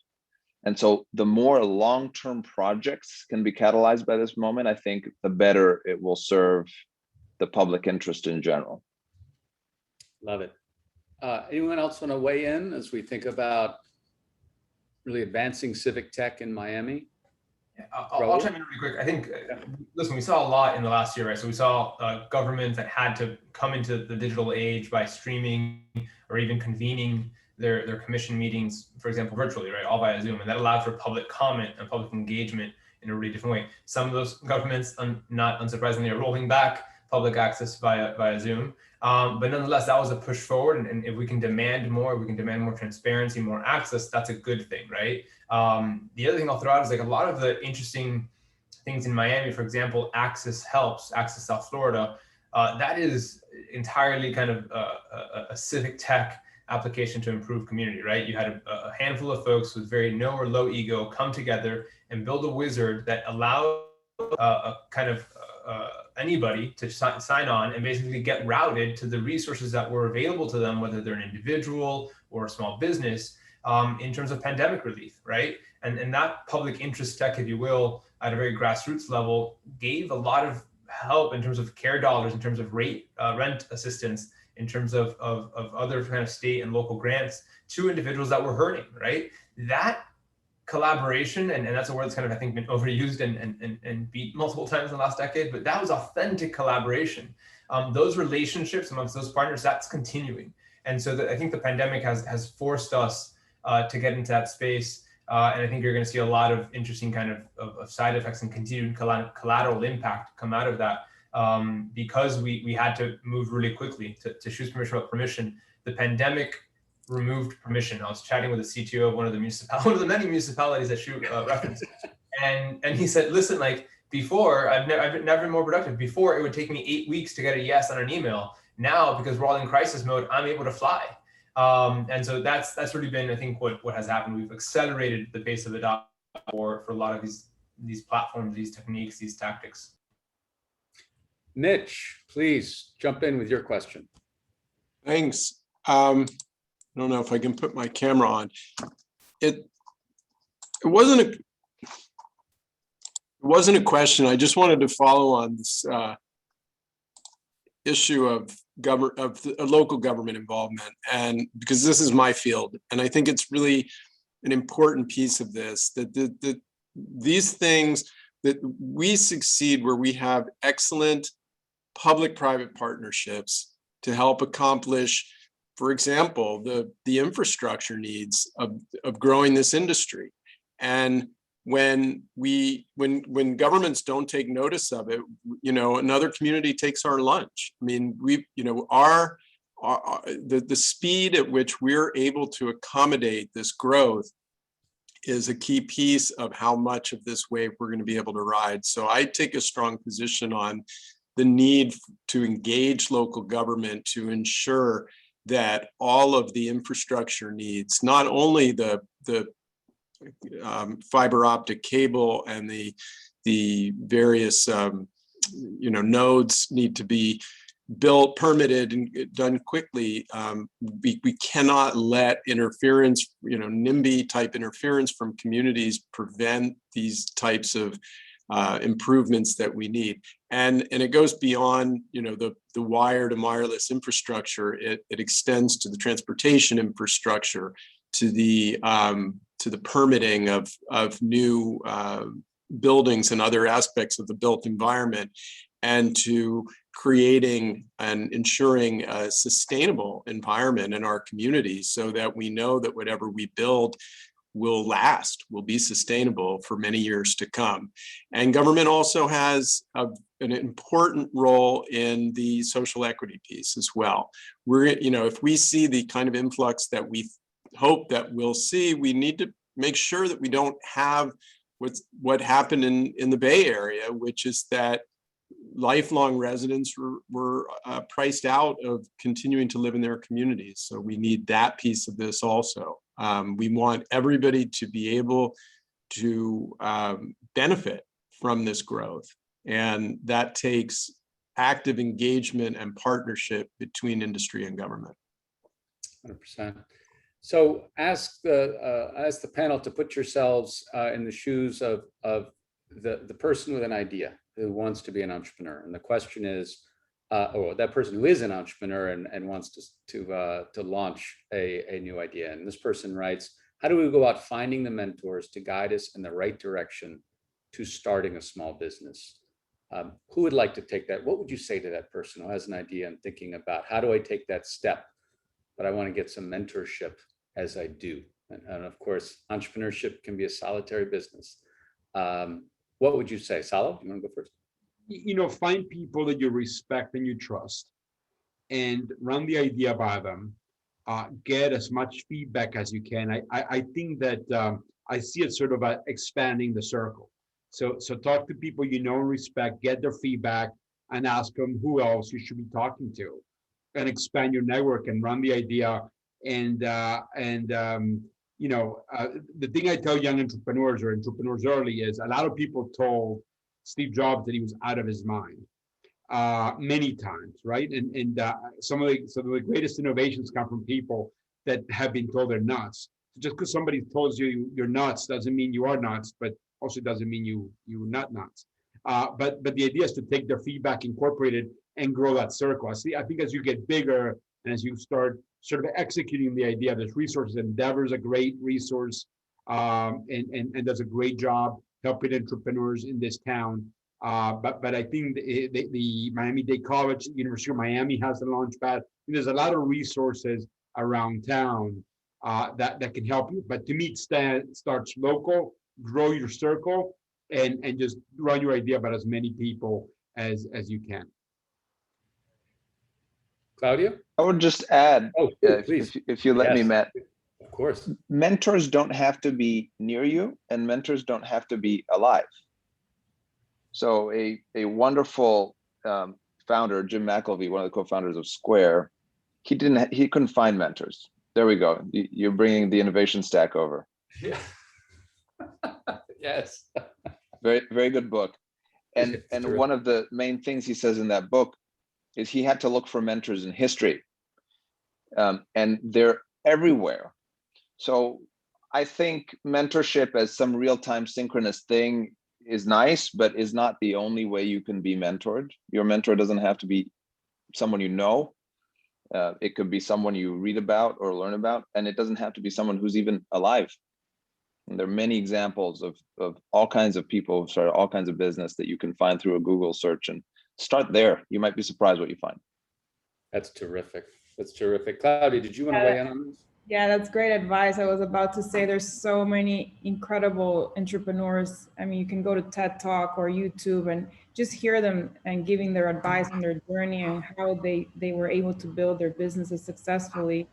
And so the more long-term projects can be catalyzed by this moment, I think the better it will serve the public interest in general.
Love it. Anyone else want to weigh in as we think about really advancing civic tech in Miami?
Yeah, I'll chime in really quick. I think, listen, we saw a lot in the last year, right? So we saw governments that had to come into the digital age by streaming or even convening their commission meetings, for example, virtually, right? All via Zoom. And that allowed for public comment and public engagement in a really different way. Some of those governments, not unsurprisingly, are rolling back public access via Zoom. But nonetheless, that was a push forward. And if we can demand more, we can demand more transparency, more access, that's a good thing, right? The other thing I'll throw out is like a lot of the interesting things in Miami, for example, Access Helps, Access South Florida, that is entirely kind of a civic tech application to improve community, right? You had a handful of folks with very no or low ego come together and build a wizard that allowed anybody to sign on and basically get routed to the resources that were available to them, whether they're an individual or a small business, in terms of pandemic relief, right? And that public interest tech, if you will, at a very grassroots level, gave a lot of help in terms of care dollars, in terms of rent assistance, in terms of other kind of state and local grants to individuals that were hurting, right? That collaboration, and that's a word that's kind of, I think, been overused and beat multiple times in the last decade, but that was authentic collaboration. Those relationships amongst those partners, that's continuing. And so I think the pandemic has forced us to get into that space. And I think you're going to see a lot of interesting kind of side effects and continued collateral impact come out of that, because we had to move really quickly to choose permission without permission. The pandemic removed permission. I was chatting with the CTO of one of the many municipalities that Shu referenced, and he said, "Listen, like before, I've never been more productive. Before, it would take me 8 weeks to get a yes on an email. Now, because we're all in crisis mode, I'm able to fly." And so that's really been, I think, what has happened. We've accelerated the pace of adoption for a lot of these platforms, these techniques, these tactics.
Mitch, please jump in with your question.
Thanks. I don't know if I can put my camera on. It wasn't a question. I just wanted to follow on this issue of local government involvement, and because this is my field, and I think it's really an important piece of this, that these things, that we succeed where we have excellent public-private partnerships to help accomplish, for example, the infrastructure needs of growing this industry. And when governments don't take notice of it, another community takes our lunch. I mean, the speed at which we're able to accommodate this growth is a key piece of how much of this wave we're going to be able to ride. So I take a strong position on the need to engage local government to ensure that all of the infrastructure needs, not only the fiber optic cable and the various nodes need to be built, permitted, and done quickly. We cannot let interference, NIMBY type interference from communities prevent these types of improvements that we need. And it goes beyond, the wired and wireless infrastructure. It extends to the transportation infrastructure, to the permitting of new buildings and other aspects of the built environment, and to creating and ensuring a sustainable environment in our communities, so that we know that whatever we build will last, will be sustainable for many years to come. And government also has an important role in the social equity piece as well. If we see the kind of influx that we hope that we'll see, we need to make sure that we don't have what happened in the Bay Area, which is that lifelong residents were priced out of continuing to live in their communities. So we need that piece of this also. We want everybody to be able to benefit from this growth. And that takes active engagement and partnership between industry and government.
100%. So ask the panel to put yourselves in the shoes of the person with an idea who wants to be an entrepreneur. And the question is, or that person who is an entrepreneur and wants to launch a new idea. And this person writes, how do we go about finding the mentors to guide us in the right direction to starting a small business? Who would like to take that? What would you say to that person who has an idea and thinking about, how do I take that step? But I want to get some mentorship as I do. And of course, entrepreneurship can be a solitary business. What would you say? Salo, you want to go first?
Find people that you respect and you trust, and run the idea by them. Get as much feedback as you can. I think that I see it sort of expanding the circle. So talk to people you know and respect, get their feedback, and ask them who else you should be talking to, and expand your network and run the idea. And the thing I tell young entrepreneurs or entrepreneurs early is, a lot of people told Steve Jobs that he was out of his mind many times, right? And some of the greatest innovations come from people that have been told they're nuts. Just because somebody tells you you're nuts doesn't mean you are nuts, but also doesn't mean you're not nuts. But the idea is to take their feedback, incorporate it, and grow that circle. I think as you get bigger and as you start sort of executing the idea, there's resources. Endeavor is a great resource. and does a great job helping entrepreneurs in this town. But I think the Miami-Dade College, University of Miami has a launch pad. There's a lot of resources around town that can help you. But to me, it starts local, grow your circle, and just run your idea about as many people as you can. Claudia?
I would just add, if you let me, Matt.
Of course.
Mentors don't have to be near you, and mentors don't have to be alive. So a wonderful founder, Jim McElvey, one of the co-founders of Square, he couldn't find mentors. There we go. You're bringing the innovation stack over.
Yeah. Yes.
Very, very good book. And one of the main things he says in that book is he had to look for mentors in history, and they're everywhere. So I think mentorship as some real-time synchronous thing is nice, but is not the only way you can be mentored. Your mentor doesn't have to be someone you know. It could be someone you read about or learn about, and it doesn't have to be someone who's even alive. And there are many examples of all kinds of people who've started all kinds of business that you can find through a Google search, and start there. You might be surprised what you find.
That's terrific. That's terrific. Claudia, did you want to weigh in on this?
Yeah, that's great advice. I was about to say there's so many incredible entrepreneurs. I mean, you can go to TED Talk or YouTube and just hear them and giving their advice on their journey and how they were able to build their businesses successfully.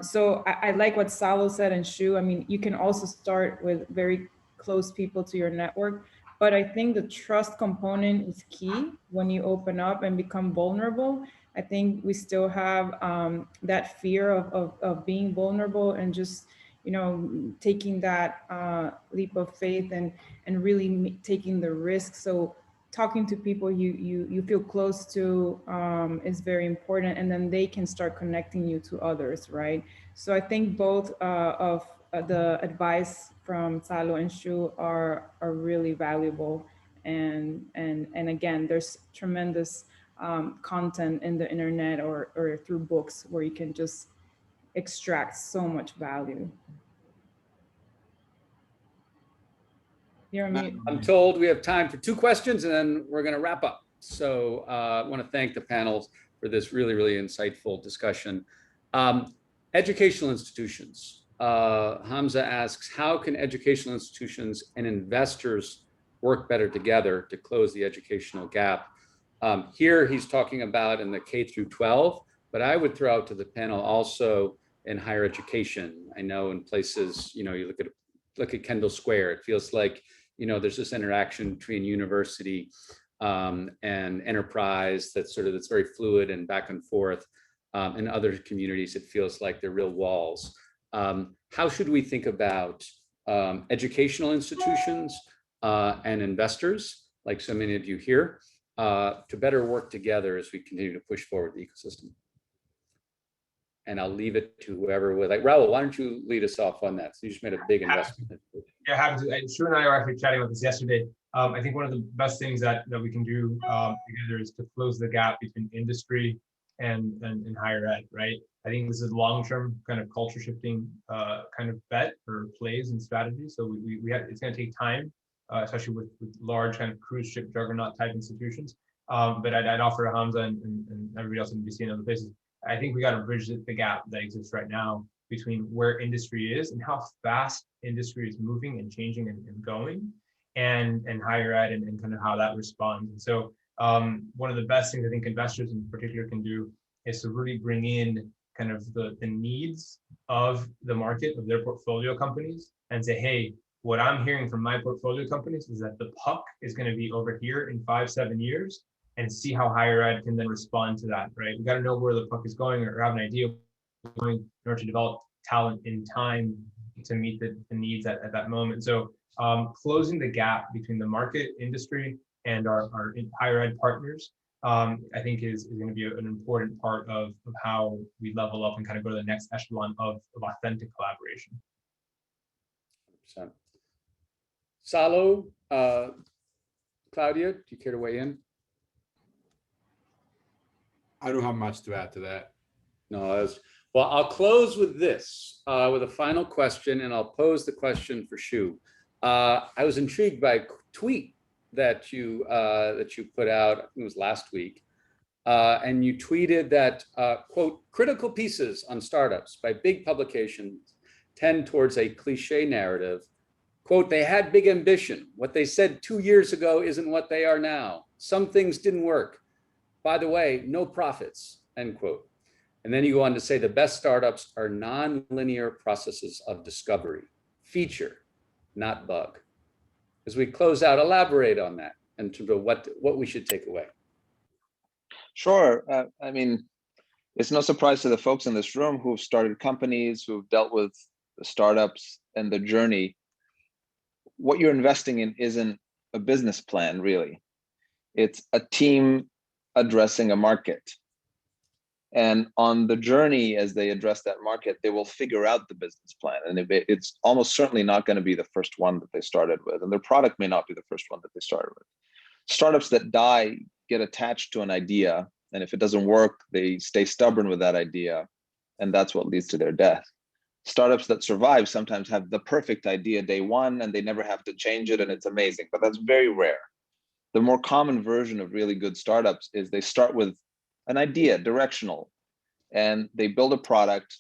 So I like what Salo said and Shu. I mean, you can also start with very close people to your network, but I think the trust component is key when you open up and become vulnerable. I think we still have that fear of being vulnerable and just, you know, taking that leap of faith and really taking the risk. So talking to people you feel close to is very important, and then they can start connecting you to others, right? So I think both of the advice from Salo and Shu are really valuable, and again, there's tremendous content in the internet or through books where you can just extract so much value. You're on mute.
I'm told we have time for 2 questions and then we're going to wrap up. So I want to thank the panels for this really, really insightful discussion. Educational institutions. Hamza asks, how can educational institutions and investors work better together to close the educational gap? Here he's talking about in the K through 12, but I would throw out to the panel also in higher education. I know in places, you know, you look at Kendall Square, it feels like, you know, there's this interaction between university and enterprise that's very fluid and back and forth. In other communities, it feels like they're real walls. How should we think about educational institutions and investors, like so many of you here, to better work together as we continue to push forward the ecosystem? And I'll leave it to whoever would like. Raul, why don't you lead us off on that? So you just made a big investment.
Yeah, happy to. Shu and I were actually chatting about this yesterday. I think one of the best things that we can do together is to close the gap between industry and higher ed, right? I think this is long-term kind of culture shifting kind of bet or plays and strategies. So it's going to take time, especially with large kind of cruise ship juggernaut type institutions. But I'd offer to Hamza and everybody else in DC and other places. I think we got to bridge the gap that exists right now between where industry is and how fast industry is moving and changing and going, and higher ed and kind of how that responds. And so one of the best things I think investors in particular can do is to really bring in kind of the needs of the market, of their portfolio companies, and say, hey, what I'm hearing from my portfolio companies is that the puck is going to be over here in 5-7 years, and see how higher ed can then respond to that, right? We got to know where the puck is going, or have an idea in order to develop talent in time to meet the needs at that moment. So closing the gap between the market, industry, and our higher ed partners, I think is going to be an important part of how we level up and kind of go to the next echelon of authentic collaboration.
100%. Salo, Claudia, do you care to weigh in?
I don't have much to add to that.
No, Well, I'll close with this, with a final question, and I'll pose the question for Shu. I was intrigued by a tweet that you put out, I think it was last week, and you tweeted that, quote, critical pieces on startups by big publications tend towards a cliche narrative. Quote, they had big ambition. What they said 2 years ago isn't what they are now. Some things didn't work. By the way, no profits, end quote. And then you go on to say the best startups are non-linear processes of discovery, feature, not bug. As we close out, elaborate on that and to what we should take away.
Sure. I mean, it's no surprise to the folks in this room who've started companies, who've dealt with the startups and the journey. What you're investing in isn't a business plan, really. It's a team addressing a market. And on the journey, as they address that market, they will figure out the business plan. And it's almost certainly not going to be the first one that they started with. And their product may not be the first one that they started with. Startups that die get attached to an idea. And if it doesn't work, they stay stubborn with that idea. And that's what leads to their death. Startups that survive sometimes have the perfect idea day one, and they never have to change it. And it's amazing, but that's very rare. The more common version of really good startups is they start with an idea, directional, and they build a product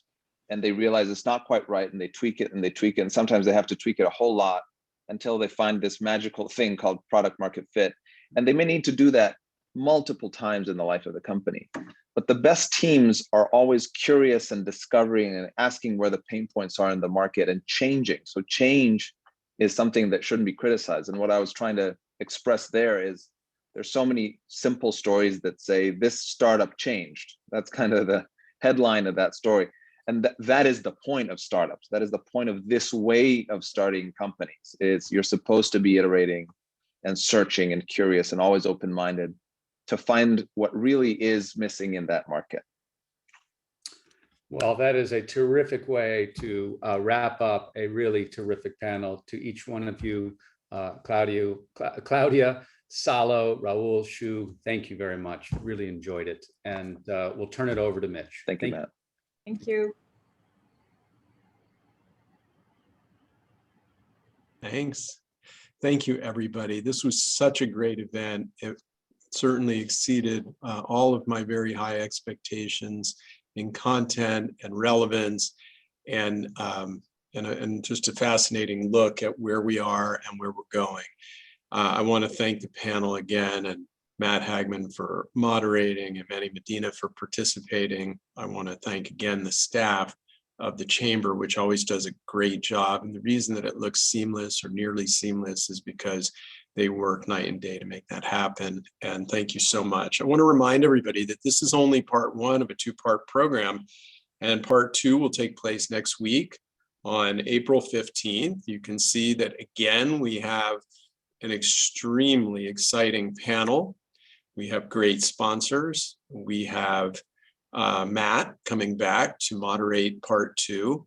and they realize it's not quite right, and they tweak it and they tweak it. And sometimes they have to tweak it a whole lot until they find this magical thing called product market fit. And they may need to do that multiple times in the life of the company. But the best teams are always curious and discovering and asking where the pain points are in the market and changing. So change is something that shouldn't be criticized. And what I was trying to express there is there's so many simple stories that say this startup changed. That's kind of the headline of that story. And that is the point of startups. That is the point of this way of starting companies, is you're supposed to be iterating and searching and curious and always open-minded to find what really is missing in that market.
Well, that is a terrific way to wrap up a really terrific panel. To each one of you, Claudia, Salo, Raul, Shu, thank you very much. Really enjoyed it. And we'll turn it over to Mitch.
Thank you, Matt.
Thank you.
Thanks. Thank you, everybody. This was such a great event. It certainly exceeded all of my very high expectations in content and relevance, and just a fascinating look at where we are and where we're going. I want to thank the panel again, and Matt Hagman for moderating, and Medina for participating. I want to thank again the staff of the Chamber, which always does a great job. And the reason that it looks seamless or nearly seamless is because they work night and day to make that happen. And thank you so much. I want to remind everybody that this is only part one of a two-part program, and part two will take place next week on April 15th. You can see that again, we have an extremely exciting panel. We have great sponsors. We have Matt coming back to moderate part two.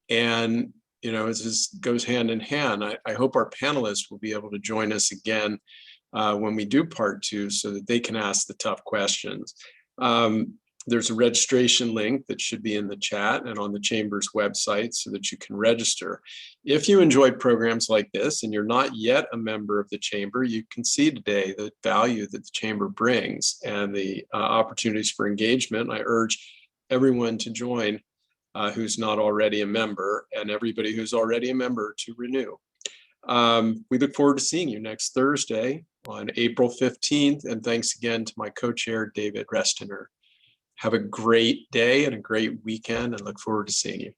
And you know, this goes hand in hand. I hope our panelists will be able to join us again when we do part two, so that they can ask the tough questions. There's a registration link that should be in the chat and on the Chamber's website so that you can register. If you enjoy programs like this and you're not yet a member of the Chamber, you can see today the value that the Chamber brings and the opportunities for engagement. I urge everyone to join who's not already a member, and everybody who's already a member to renew. We look forward to seeing you next Thursday on April 15th. And thanks again to my co-chair, David Restiner. Have a great day and a great weekend, and look forward to seeing you.